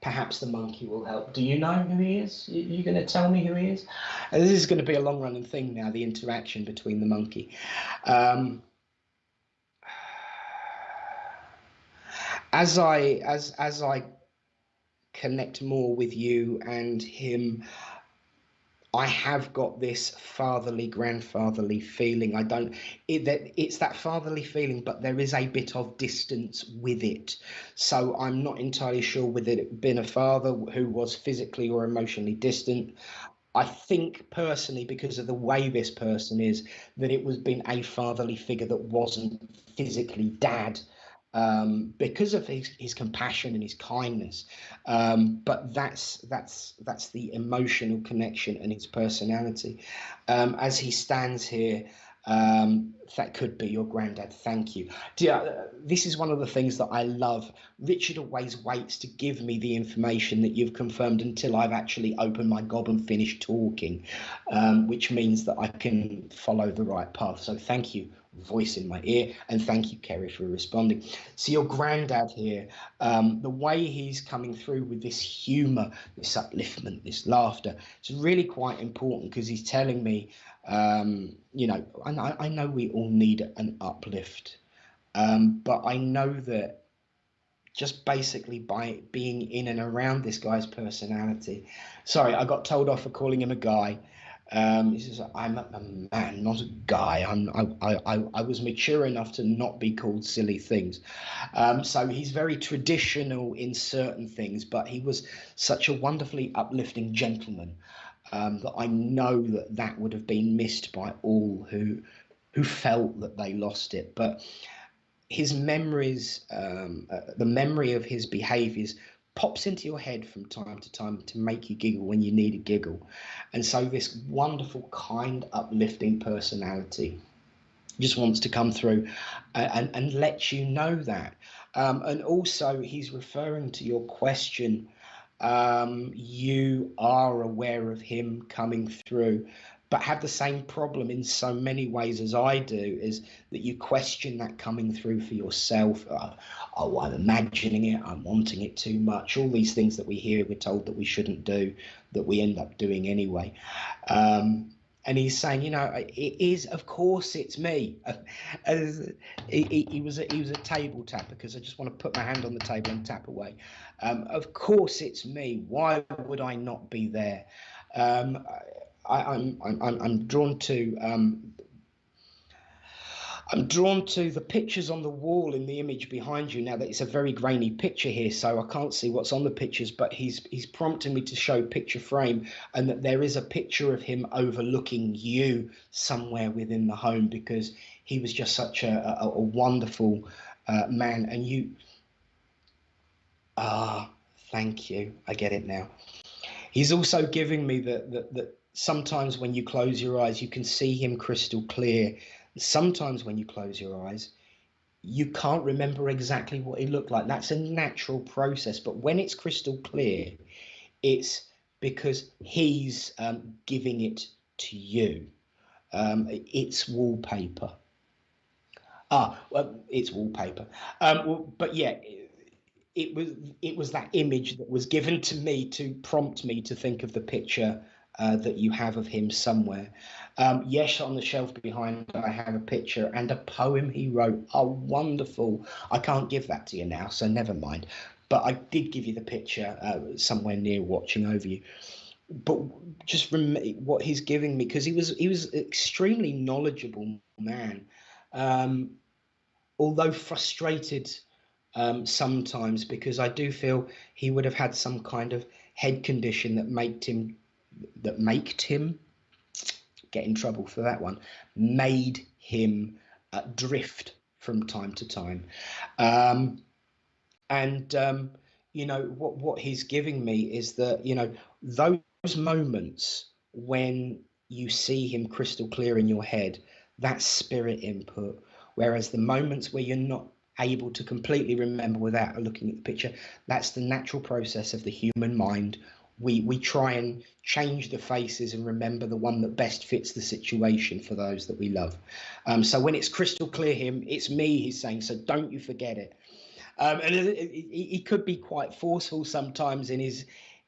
Perhaps the monkey will help. Do you know who he is? You're going to tell me who he is? This is going to be a long-running thing now, the interaction between the monkey. As I connect more with you and him, I have got this fatherly, grandfatherly feeling. It's that fatherly feeling, but there is a bit of distance with it. So I'm not entirely sure whether it been a father who was physically or emotionally distant. I think personally, because of the way this person is, that it was been a fatherly figure that wasn't physically dad. Because of his compassion and his kindness, but that's the emotional connection and his personality. As he stands here, that could be your granddad. Thank you. This is one of the things that I love. Richard always waits to give me the information that you've confirmed until I've actually opened my gob and finished talking, which means that I can follow the right path. So thank you, voice in my ear, and thank you, Kerry, for responding. So your granddad here, the way he's coming through with this humor, this upliftment, this laughter, it's really quite important, because he's telling me, you know, I know we all need an uplift, but I know that just basically by being in and around this guy's personality. Sorry, I got told off for calling him a guy. He says, I'm a man, not a guy. I was mature enough to not be called silly things. So he's very traditional in certain things, but he was such a wonderfully uplifting gentleman, that I know that would have been missed by all who felt that they lost it. But his memories, the memory of his behaviors pops into your head from time to time to make you giggle when you need a giggle. And so this wonderful, kind, uplifting personality just wants to come through and let you know that. And also he's referring to your question. You are aware of him coming through, but have the same problem in so many ways as I do, is that you question that coming through for yourself. Oh, I'm imagining it, I'm wanting it too much, all these things that we hear, we're told that we shouldn't do, that we end up doing anyway. And he's saying, you know, it is, of course it's me. He was a table tapper, because I just want to put my hand on the table and tap away. Of course it's me. Why would I not be there? I'm drawn to the pictures on the wall in the image behind you. Now that it's a very grainy picture here, so I can't see what's on the pictures, but he's prompting me to show picture frame, and that there is a picture of him overlooking you somewhere within the home, because he was just such a wonderful man. And you, thank you, I get it now. He's also giving me that sometimes when you close your eyes, you can see him crystal clear. Sometimes when you close your eyes, you can't remember exactly what he looked like. That's a natural process. But when it's crystal clear, it's because he's giving it to you. It's wallpaper. Well, it's wallpaper. But yeah, it was that image that was given to me to prompt me to think of the picture that you have of him somewhere. Yes, on the shelf behind I have a picture and a poem he wrote. Oh, wonderful. I can't give that to you now, so never mind. But I did give you the picture somewhere near watching over you. But just what he's giving me, because he was an extremely knowledgeable man, although frustrated sometimes, because I do feel he would have had some kind of head condition that made him get in trouble for that one, made him drift from time to time. You know, what he's giving me is that, you know, those moments when you see him crystal clear in your head, that's spirit input. Whereas the moments where you're not able to completely remember without looking at the picture, that's the natural process of the human mind. We try and change the faces and remember the one that best fits the situation for those that we love. So when it's crystal clear him, it's me, he's saying, so don't you forget it. And he could be quite forceful sometimes in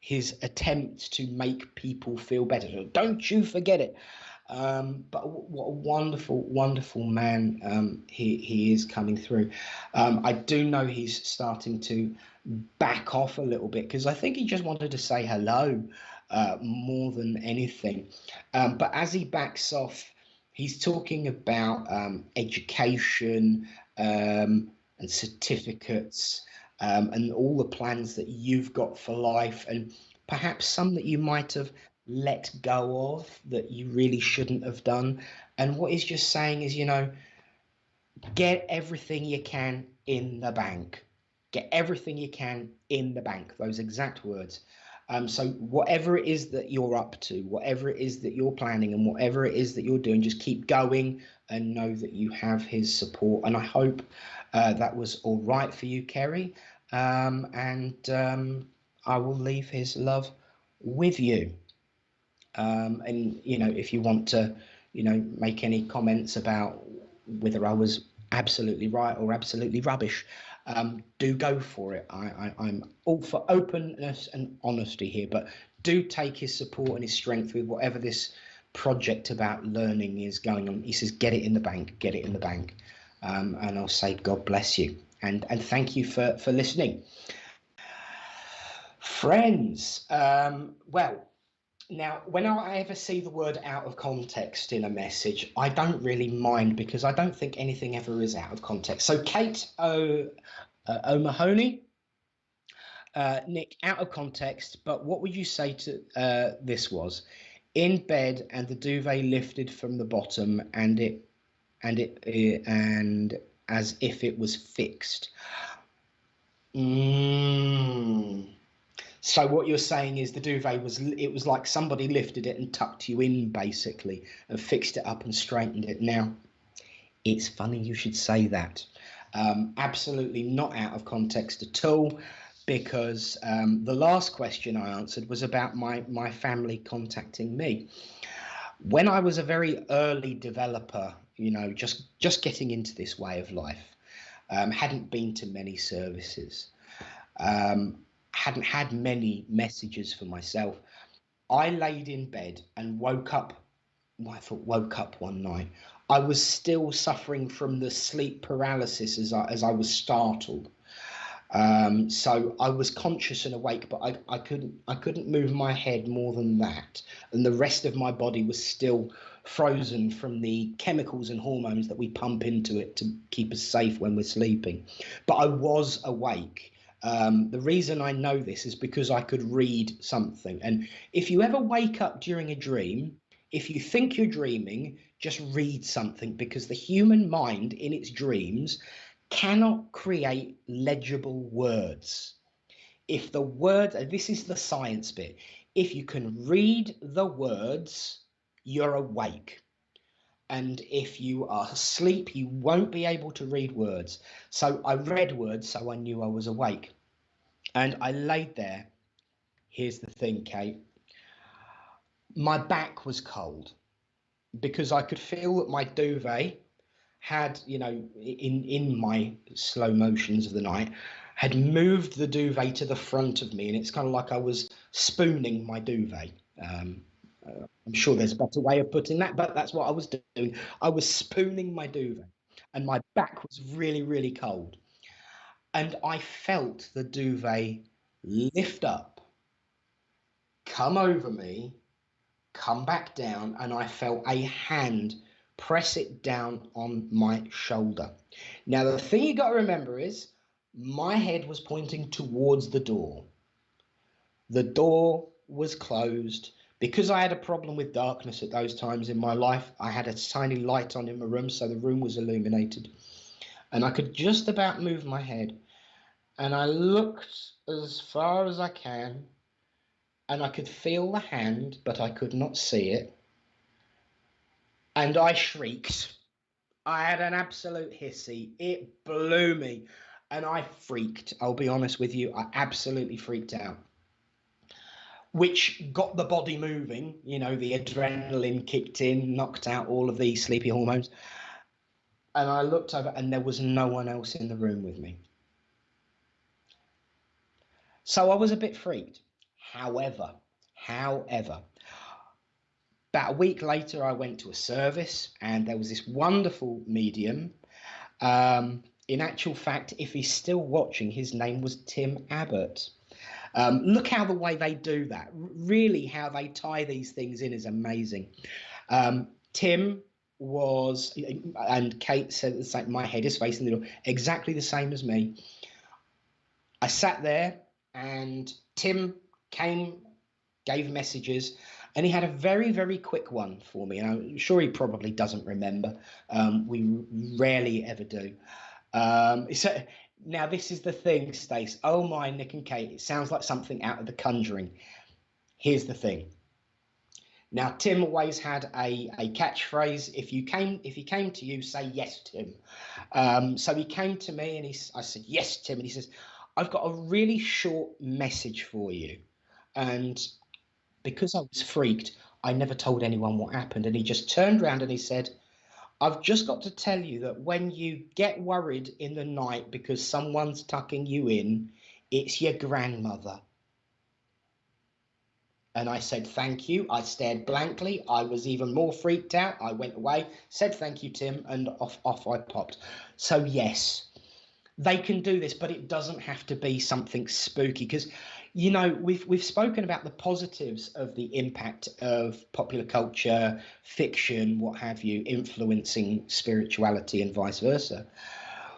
his attempt to make people feel better. So don't you forget it. But what a wonderful man he is coming through. I do know he's starting to back off a little bit because I think he just wanted to say hello more than anything. But as he backs off, he's talking about education and certificates and all the plans that you've got for life, and perhaps some that you might have let go of that you really shouldn't have done. And what he's just saying is, you know, get everything you can in the bank. Get everything you can in the bank. Those exact words. So whatever it is that you're up to, whatever it is that you're planning, and whatever it is that you're doing, just keep going and know that you have his support. And I hope that was all right for you, Kerry. I will leave his love with you. And, you know, if you want to, you know, make any comments about whether I was absolutely right or absolutely rubbish, do go for it. I'm all for openness and honesty here, but do take his support and his strength with whatever this project about learning is going on. He says, get it in the bank, get it in the bank. And I'll say, God bless you. And thank you for listening. Friends, well, now, when I ever see the word out of context in a message, I don't really mind because I don't think anything ever is out of context. So Kate O'Mahony, Nick, out of context, but what would you say to this was? In bed and the duvet lifted from the bottom and as if it was fixed. So what you're saying is the duvet was like somebody lifted it and tucked you in, basically, and fixed it up and straightened it. Now, it's funny you should say that. Absolutely not out of context at all, because the last question I answered was about my family contacting me. When I was a very early developer, you know, just getting into this way of life, hadn't been to many services, hadn't had many messages for myself. I laid in bed and woke up. Well, I thought woke up one night. I was still suffering from the sleep paralysis as I was startled. So I was conscious and awake, but I couldn't move my head more than that, and the rest of my body was still frozen from the chemicals and hormones that we pump into it to keep us safe when we're sleeping. But I was awake. The reason I know this is because I could read something. And if you ever wake up during a dream, if you think you're dreaming, just read something, because the human mind in its dreams cannot create legible words. If the word, this is the science bit, if you can read the words, you're awake. And if you are asleep, you won't be able to read words. So I read words, so I knew I was awake. And I laid there. Here's the thing, Kate. My back was cold because I could feel that my duvet had, you know, in my slow motions of the night, had moved the duvet to the front of me. And it's kind of like I was spooning my duvet. I'm sure there's a better way of putting that, but that's what I was doing. I was spooning my duvet and my back was really, really cold. And I felt the duvet lift up, come over me, come back down, and I felt a hand press it down on my shoulder. Now, the thing you got to remember is my head was pointing towards the door. The door was closed. Because I had a problem with darkness at those times in my life, I had a tiny light on in my room, so the room was illuminated. and I could just about move my head. And I looked as far as I can, and I could feel the hand, but I could not see it. And I shrieked. I had an absolute hissy. It blew me, and I freaked. I'll be honest with you, I absolutely freaked out. Which got the body moving, you know, the adrenaline kicked in, knocked out all of the sleepy hormones. And I looked over, and there was no one else in the room with me. So I was a bit freaked. However, about a week later, I went to a service, and there was this wonderful medium. In actual fact, if he's still watching, his name was Tim Abbott. Look how the way they do that. Really, how they tie these things in is amazing. Tim was, and Kate said the same, my head is facing the door, exactly the same as me. I sat there, and Tim came, gave messages, and he had a very, very quick one for me. And I'm sure he probably doesn't remember. We rarely ever do. So now this is the thing, Stace. Oh my, Nick and Kate, it sounds like something out of The Conjuring. Here's the thing. Now, Tim always had a catchphrase. If he came to you, say yes, Tim. So he came to me, and I said, yes, Tim. And he says, I've got a really short message for you. And because I was freaked, I never told anyone what happened. And he just turned around and he said, I've just got to tell you that when you get worried in the night because someone's tucking you in, it's your grandmother. And I said, thank you. I stared blankly. I was even more freaked out. I went away, said, thank you, Tim, and off I popped. So yes, they can do this, but it doesn't have to be something spooky, because, you know, we've spoken about the positives of the impact of popular culture, fiction, what have you, influencing spirituality and vice versa.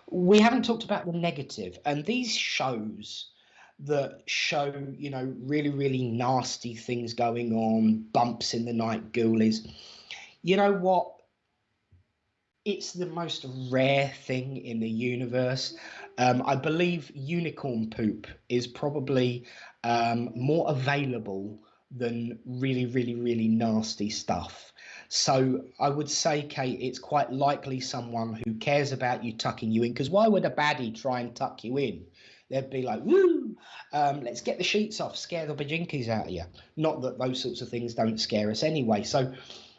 We haven't talked about the negative, and these shows that show, you know, really, really nasty things going on, bumps in the night, ghoulies. You know what? It's the most rare thing in the universe. I believe unicorn poop is probably more available than really, really, really nasty stuff. So I would say, Kate, it's quite likely someone who cares about you tucking you in, because why would a baddie try and tuck you in? They'd be like, woo, let's get the sheets off, scare the bajinkies out of you. Not that those sorts of things don't scare us anyway. So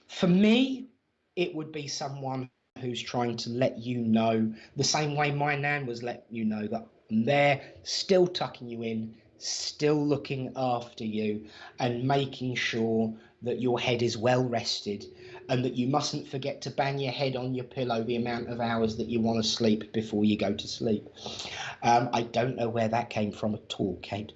for me, it would be someone who's trying to let you know, the same way my nan was letting you know, that I'm there, still tucking you in, still looking after you, and making sure that your head is well rested, and that you mustn't forget to bang your head on your pillow the amount of hours that you want to sleep before you go to sleep. I don't know where that came from at all, Kate.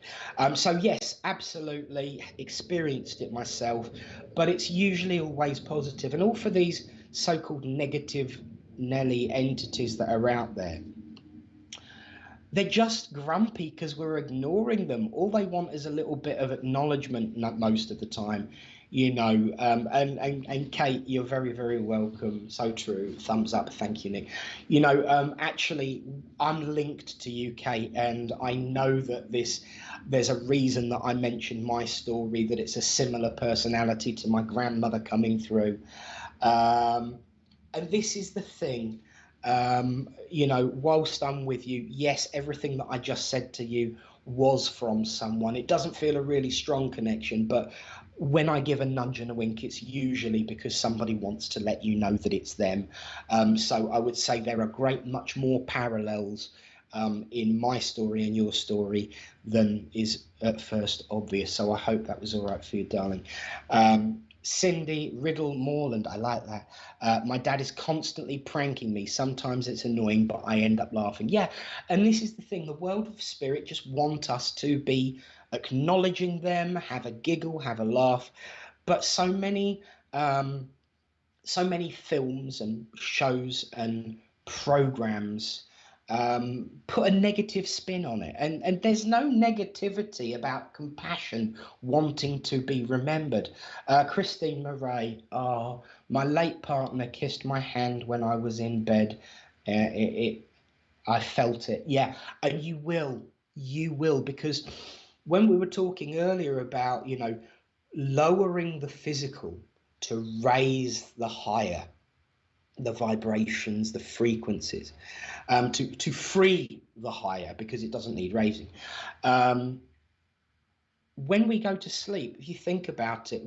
So yes, absolutely experienced it myself, but it's usually always positive. And all for these so-called negative Nelly entities that are out there, they're just grumpy because we're ignoring them. All they want is a little bit of acknowledgement most of the time, you know. And Kate, you're very, very welcome. So true. Thumbs up. Thank you, Nick. You know, actually, I'm linked to you, Kate, and I know that there's a reason that I mentioned my story, that it's a similar personality to my grandmother coming through. And this is the thing. You know, whilst I'm with you, yes, everything that I just said to you was from someone. It doesn't feel a really strong connection, but when I give a nudge and a wink, it's usually because somebody wants to let you know that it's them. So I would say there are much more parallels in my story and your story than is at first obvious. So I hope that was all right for you, darling. Cindy Riddle Moreland, I like that. My dad is constantly pranking me. Sometimes it's annoying, but I end up laughing. Yeah, and this is the thing. The world of spirit just want us to be acknowledging them, have a giggle, have a laugh. But so many films and shows and programs put a negative spin on it, and there's no negativity about compassion wanting to be remembered. Christine Murray, oh, my late partner kissed my hand when I was in bed. It I felt it. Yeah. And you will, because when we were talking earlier about, lowering the physical to raise the higher, the vibrations, the frequencies, to free the higher because it doesn't need raising. When we go to sleep, if you think about it,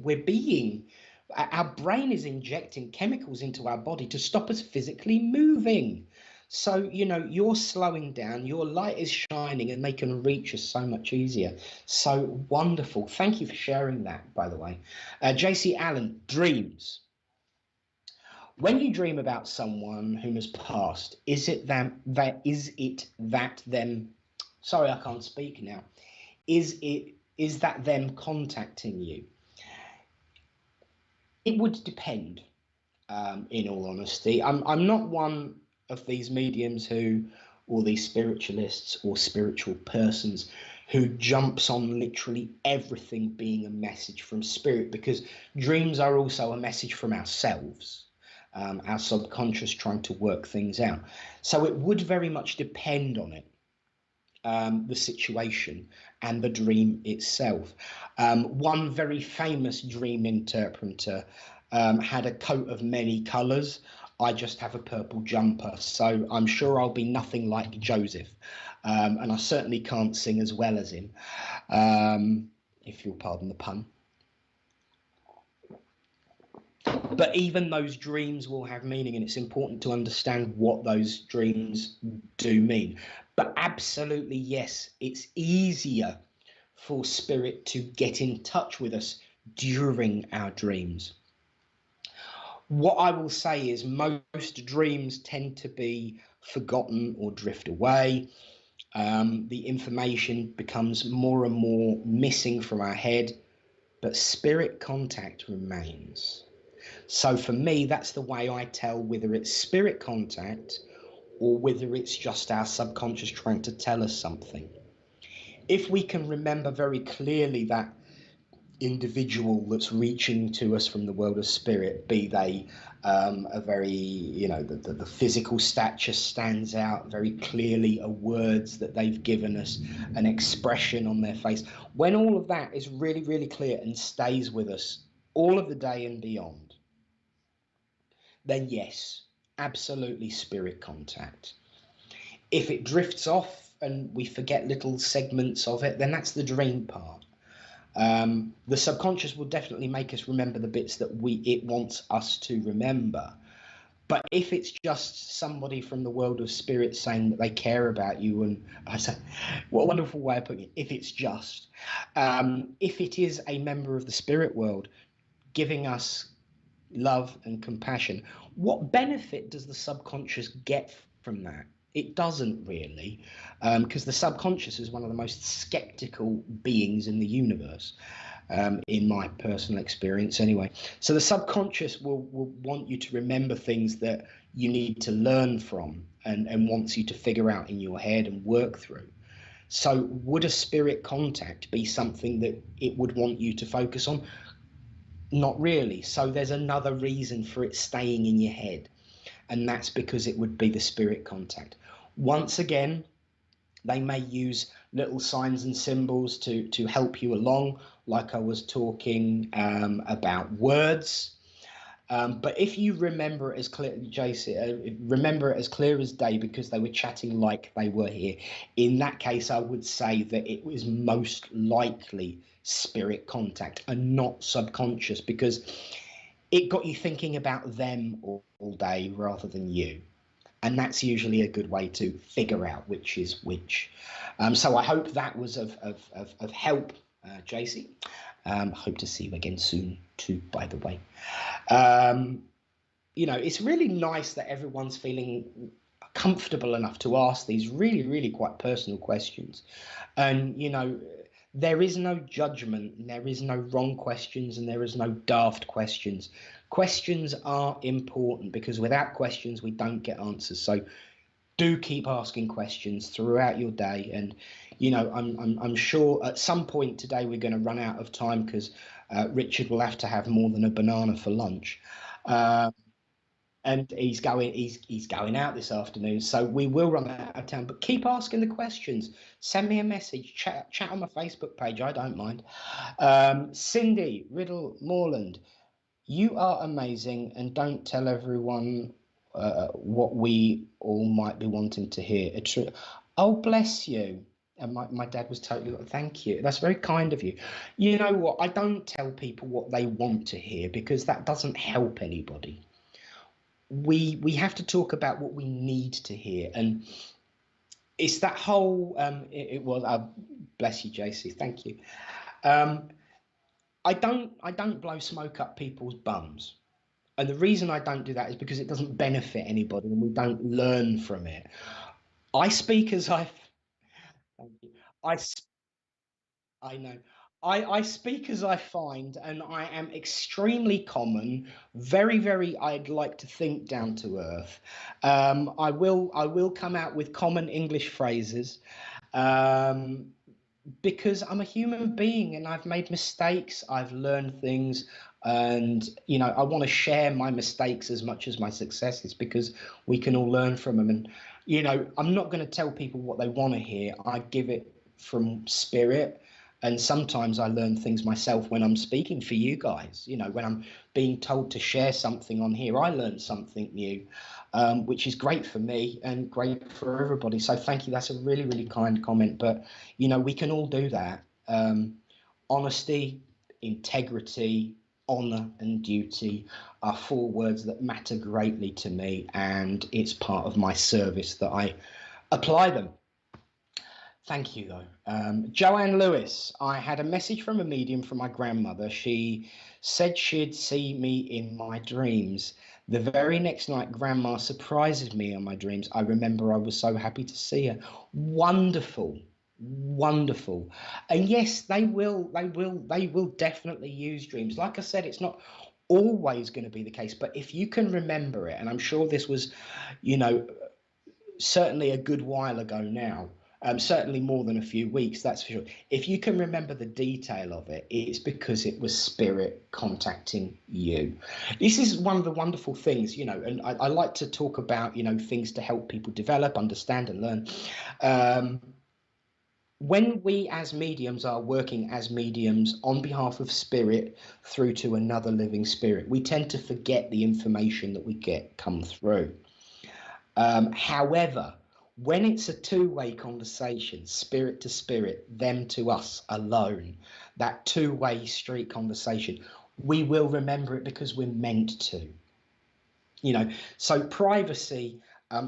our brain is injecting chemicals into our body to stop us physically moving. So, you're slowing down, your light is shining, and they can reach us so much easier. So wonderful. Thank you for sharing that, by the way. JC Allen, dreams. When you dream about someone whom has passed, is it them? Sorry, I can't speak now. Is that them contacting you? It would depend. In all honesty, I'm not one of these mediums or these spiritualists or spiritual persons who jumps on literally everything being a message from spirit, because dreams are also a message from ourselves, our subconscious trying to work things out. So it would very much depend on it, the situation and the dream itself. One very famous dream interpreter had a coat of many colours. I just have a purple jumper, so I'm sure I'll be nothing like Joseph, and I certainly can't sing as well as him, if you'll pardon the pun. But even those dreams will have meaning, and it's important to understand what those dreams do mean. But absolutely, yes, it's easier for spirit to get in touch with us during our dreams. What I will say is most dreams tend to be forgotten or drift away. The information becomes more and more missing from our head, but spirit contact remains. So for me, that's the way I tell whether it's spirit contact or whether it's just our subconscious trying to tell us something. If we can remember very clearly that individual that's reaching to us from the world of spirit, be they a very, the physical stature stands out very clearly, are words that they've given us, an expression on their face. When all of that is really, really clear and stays with us all of the day and beyond, then yes, absolutely spirit contact. If it drifts off and we forget little segments of it, then that's the dream part. The subconscious will definitely make us remember the bits that it wants us to remember. But if it's just somebody from the world of spirit saying that they care about you, and I say, what a wonderful way of putting it, if it's just, if it is a member of the spirit world giving us love and compassion, what benefit does the subconscious get from that? It doesn't really, because the subconscious is one of the most skeptical beings in the universe, in my personal experience anyway. So the subconscious will want you to remember things that you need to learn from and wants you to figure out in your head and work through. So would a spirit contact be something that it would want you to focus on? Not really. So there's another reason for it staying in your head, and that's because it would be the spirit contact. Once again, they may use little signs and symbols to help you along, like I was talking about words. But if you remember it as clear, JC, remember it as clear as day because they were chatting like they were here, in that case, I would say that it was most likely spirit contact and not subconscious, because it got you thinking about them all day rather than you. And that's usually a good way to figure out which is which. So I hope that was of help, JC. Hope to see you again soon too, by the way. It's really nice that everyone's feeling comfortable enough to ask these really, really quite personal questions. And, there is no judgment, there is no wrong questions, and there is no daft questions. Questions are important because without questions, we don't get answers. So do keep asking questions throughout your day. And, I'm sure at some point today we're going to run out of time because Richard will have to have more than a banana for lunch. and he's going out this afternoon, so we will run out of time. But keep asking the questions. Send me a message. Chat on my Facebook page. I don't mind. Cindy Riddle Moreland, you are amazing, and don't tell everyone what we all might be wanting to hear. Oh, bless you. And my dad was totally, thank you. That's very kind of you. You know what? I don't tell people what they want to hear, because that doesn't help anybody. We have to talk about what we need to hear, and it's that whole it was bless you, JC, thank you. I don't blow smoke up people's bums, and the reason I don't do that is because it doesn't benefit anybody, and we don't learn from it. I speak as I thank you. I know. I speak as I find, and I am extremely common, very, very, I'd like to think, down to earth. I will come out with common English phrases, because I'm a human being and I've made mistakes, I've learned things, and you know, I want to share my mistakes as much as my successes, because we can all learn from them. And you know, I'm not going to tell people what they want to hear. I give it from spirit. And sometimes I learn things myself when I'm speaking for you guys. You know, when I'm being told to share something on here, I learn something new, which is great for me and great for everybody. So thank you. That's a really, really kind comment. But, you know, we can all do that. Honesty, integrity, honor and duty are 4 words that matter greatly to me. And it's part of my service that I apply them. Thank you, though. Joanne Lewis, I had a message from a medium from my grandmother. She said she'd see me in my dreams. The very next night, Grandma surprises me on my dreams. I remember I was so happy to see her. Wonderful, wonderful. And yes, they will definitely use dreams. Like I said, it's not always going to be the case, but if you can remember it, and I'm sure this was, you know, certainly a good while ago now, certainly more than a few weeks, that's for sure. If you can remember the detail of it, it's because it was spirit contacting you. This is one of the wonderful things, you know, and I like to talk about, you know, things to help people develop, understand and learn. When we as mediums are working as mediums on behalf of spirit through to another living spirit, we tend to forget the information that we get come through. However, when it's a two-way conversation, spirit to spirit, them to us alone, that two-way street conversation, we will remember it because we're meant to. You know, so privacy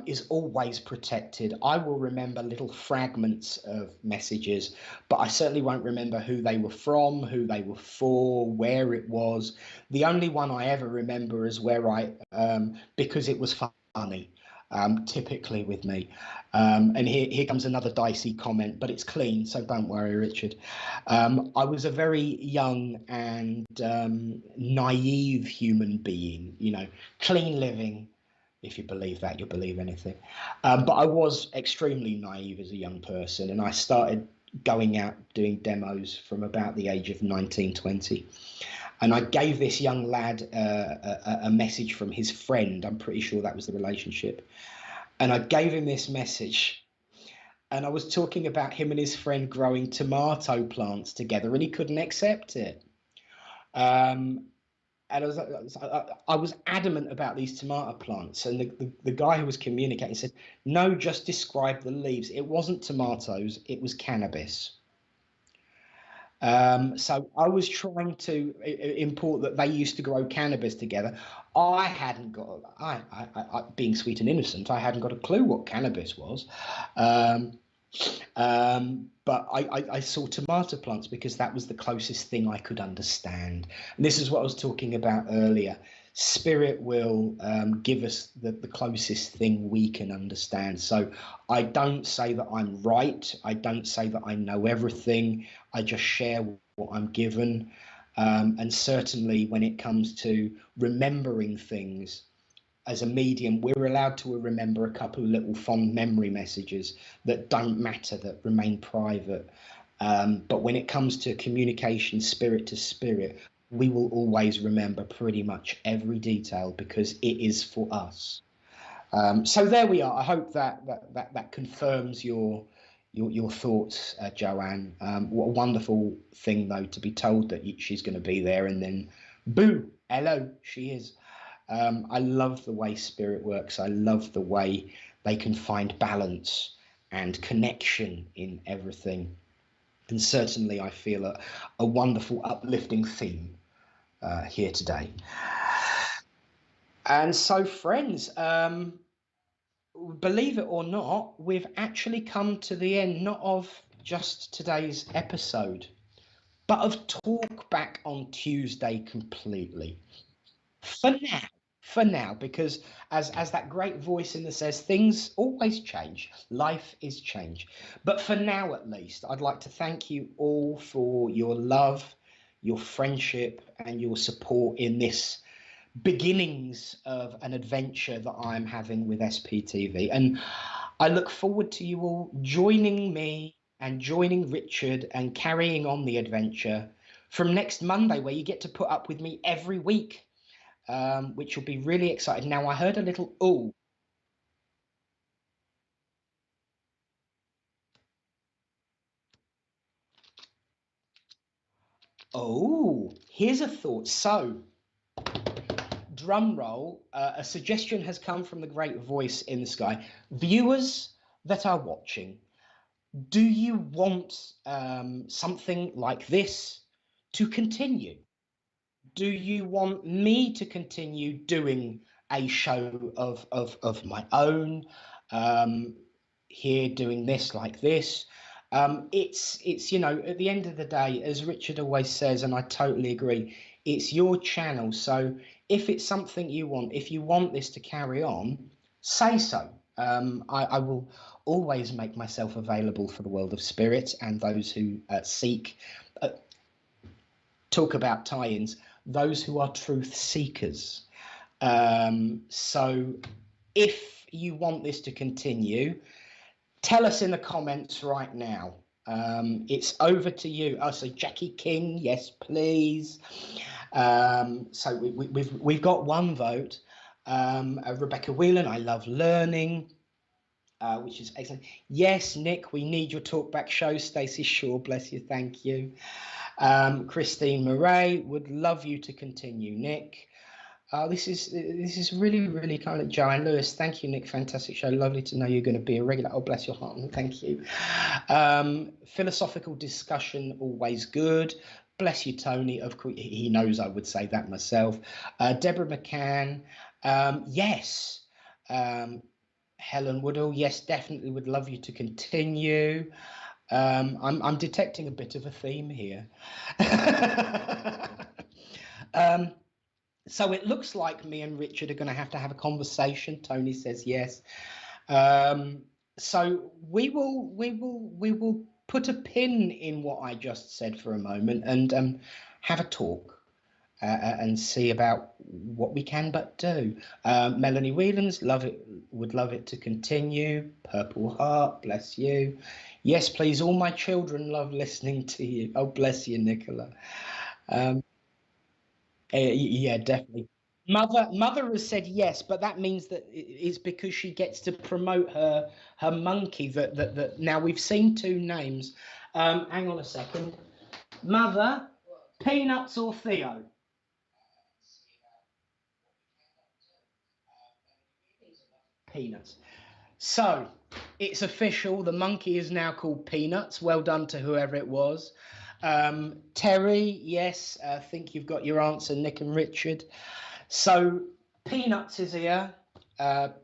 is always protected. I will remember little fragments of messages, but I certainly won't remember who they were from, who they were for, where it was. The only one I ever remember is where because it was funny. Typically with me. And here comes another dicey comment, but it's clean, so don't worry, Richard. I was a very young and naive human being, you know, clean living. If you believe that, you'll believe anything. But I was extremely naive as a young person, and I started going out doing demos from about the age of 19, 20. And I gave this young lad a message from his friend. I'm pretty sure that was the relationship. And I gave him this message. And I was talking about him and his friend growing tomato plants together, and he couldn't accept it. And I was adamant about these tomato plants. And the guy who was communicating said, no, just describe the leaves. It wasn't tomatoes, it was cannabis. So I was trying to import that they used to grow cannabis together. I hadn't got, I being sweet and innocent, I hadn't got a clue what cannabis was. But I saw tomato plants because that was the closest thing I could understand. And this is what I was talking about earlier. Spirit will give us the closest thing we can understand. So I don't say that I'm right. I don't say that I know everything. I just share what I'm given. And certainly when it comes to remembering things, as a medium, we're allowed to remember a couple of little fond memory messages that don't matter, that remain private. But when it comes to communication, spirit to spirit, we will always remember pretty much every detail because it is for us. So there we are. I hope that confirms your thoughts, Joanne. What a wonderful thing, though, to be told that she's going to be there, and then, boo, hello, she is. I love the way spirit works. I love the way they can find balance and connection in everything. And certainly, I feel a wonderful, uplifting theme here today. And so, friends, believe it or not, we've actually come to the end, not of just today's episode, but of Talk Back on Tuesday completely. For now, because as that great voice in there says, things always change. Life is change. But for now, at least, I'd like to thank you all for your love, your friendship, and your support in this beginnings of an adventure that I'm having with SPTV. And I look forward to you all joining me and joining Richard and carrying on the adventure from next Monday, where you get to put up with me every week, which will be really exciting. Now, I heard a little ooh. Oh, here's a thought. So, drum roll, a suggestion has come from the great voice in the sky. Viewers that are watching, do you want something like this to continue? Do you want me to continue doing a show of my own, here doing this like this? It's you know, at the end of the day, as Richard always says, and I totally agree, it's your channel. So if it's something you want, if you want this to carry on, say so. I will always make myself available for the world of spirit and those who seek, talk about tie-ins, those who are truth seekers. So if you want this to continue, tell us in the comments right now. It's over to you. Oh, so Jackie King, yes, please. So we've got one vote. Rebecca Whelan, I love learning, which is excellent. Yes, Nick, we need your talkback show. Stacey Shaw, bless you, thank you. Christine Murray, would love you to continue, Nick. This is really kind of Joanne Lewis. Thank you, Nick. Fantastic show. Lovely to know you're going to be a regular. Oh, bless your heart. Thank you. Philosophical discussion, always good. Bless you, Tony. Of course, he knows I would say that myself. Deborah McCann. Yes. Helen Woodall. Yes, definitely would love you to continue. I'm detecting a bit of a theme here. So it looks like me and Richard are going to have a conversation. Tony says yes. So we will put a pin in what I just said for a moment and have a talk and see about what we can but do. Melanie Whelans, would love it to continue. Purple Heart, bless you. Yes, please. All my children love listening to you. Oh, bless you, Nicola. Yeah, definitely. Mother has said yes, but that means that it's because she gets to promote her monkey. That now we've seen two names. Hang on a second. Mother, Peanuts or Theo? Peanuts. So it's official. The monkey is now called Peanuts. Well done to whoever it was. Terry, yes, I think you've got your answer, Nick and Richard. So Peanuts is here.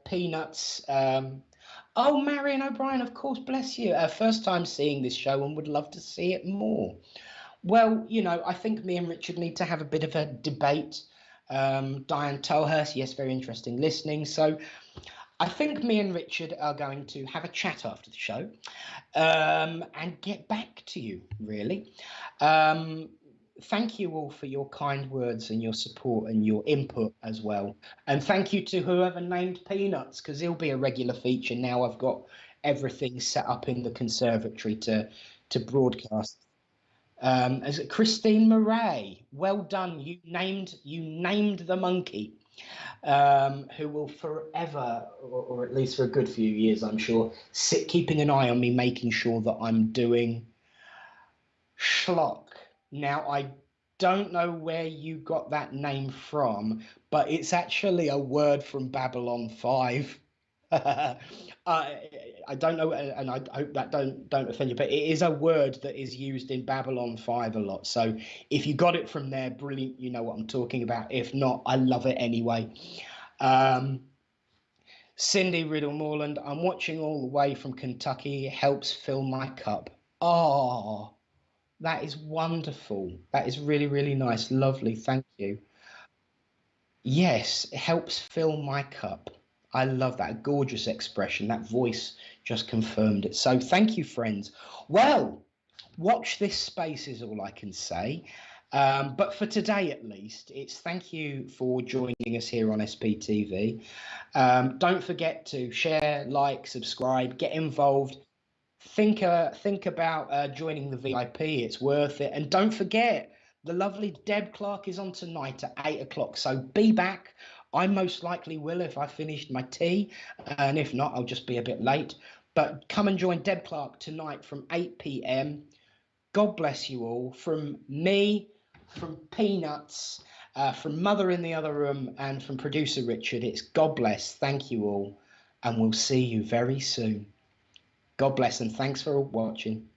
Peanuts. Oh, Marion O'Brien, of course, bless you. First time seeing this show and would love to see it more. Well, you know, I think me and Richard need to have a bit of a debate. Diane Tolhurst, yes, very interesting listening. So I think me and Richard are going to have a chat after the show and get back to you, really. Thank you all for your kind words and your support and your input as well. And thank you to whoever named Peanuts, because he'll be a regular feature now I've got everything set up in the conservatory to broadcast. Is it Christine Murray? Well done. You named the monkey, who will forever, or at least for a good few years, I'm sure, sit keeping an eye on me, making sure that I'm doing schlock. Now, I don't know where you got that name from, but it's actually a word from Babylon 5. I don't know, and I hope that don't offend you, but it is a word that is used in Babylon 5 a lot. So if you got it from there, brilliant, you know what I'm talking about. If not, I love it anyway. Cindy Riddle Moreland, I'm watching all the way from Kentucky. It helps fill my cup. Oh, that is wonderful. That is really, really nice. Lovely. Thank you. Yes, it helps fill my cup. I love that gorgeous expression. That voice just confirmed it. So thank you, friends. Well, watch this space is all I can say. But for today, at least, it's thank you for joining us here on SPTV. Don't forget to share, like, subscribe, get involved. Think about joining the VIP. It's worth it. And don't forget, the lovely Deb Clark is on tonight at 8 o'clock. So be back. I most likely will if I finished my tea. And if not, I'll just be a bit late. But come and join Deb Clark tonight from 8 p.m. God bless you all. From me, from Peanuts, from Mother in the other room, and from producer Richard, it's God bless. Thank you all. And we'll see you very soon. God bless and thanks for watching.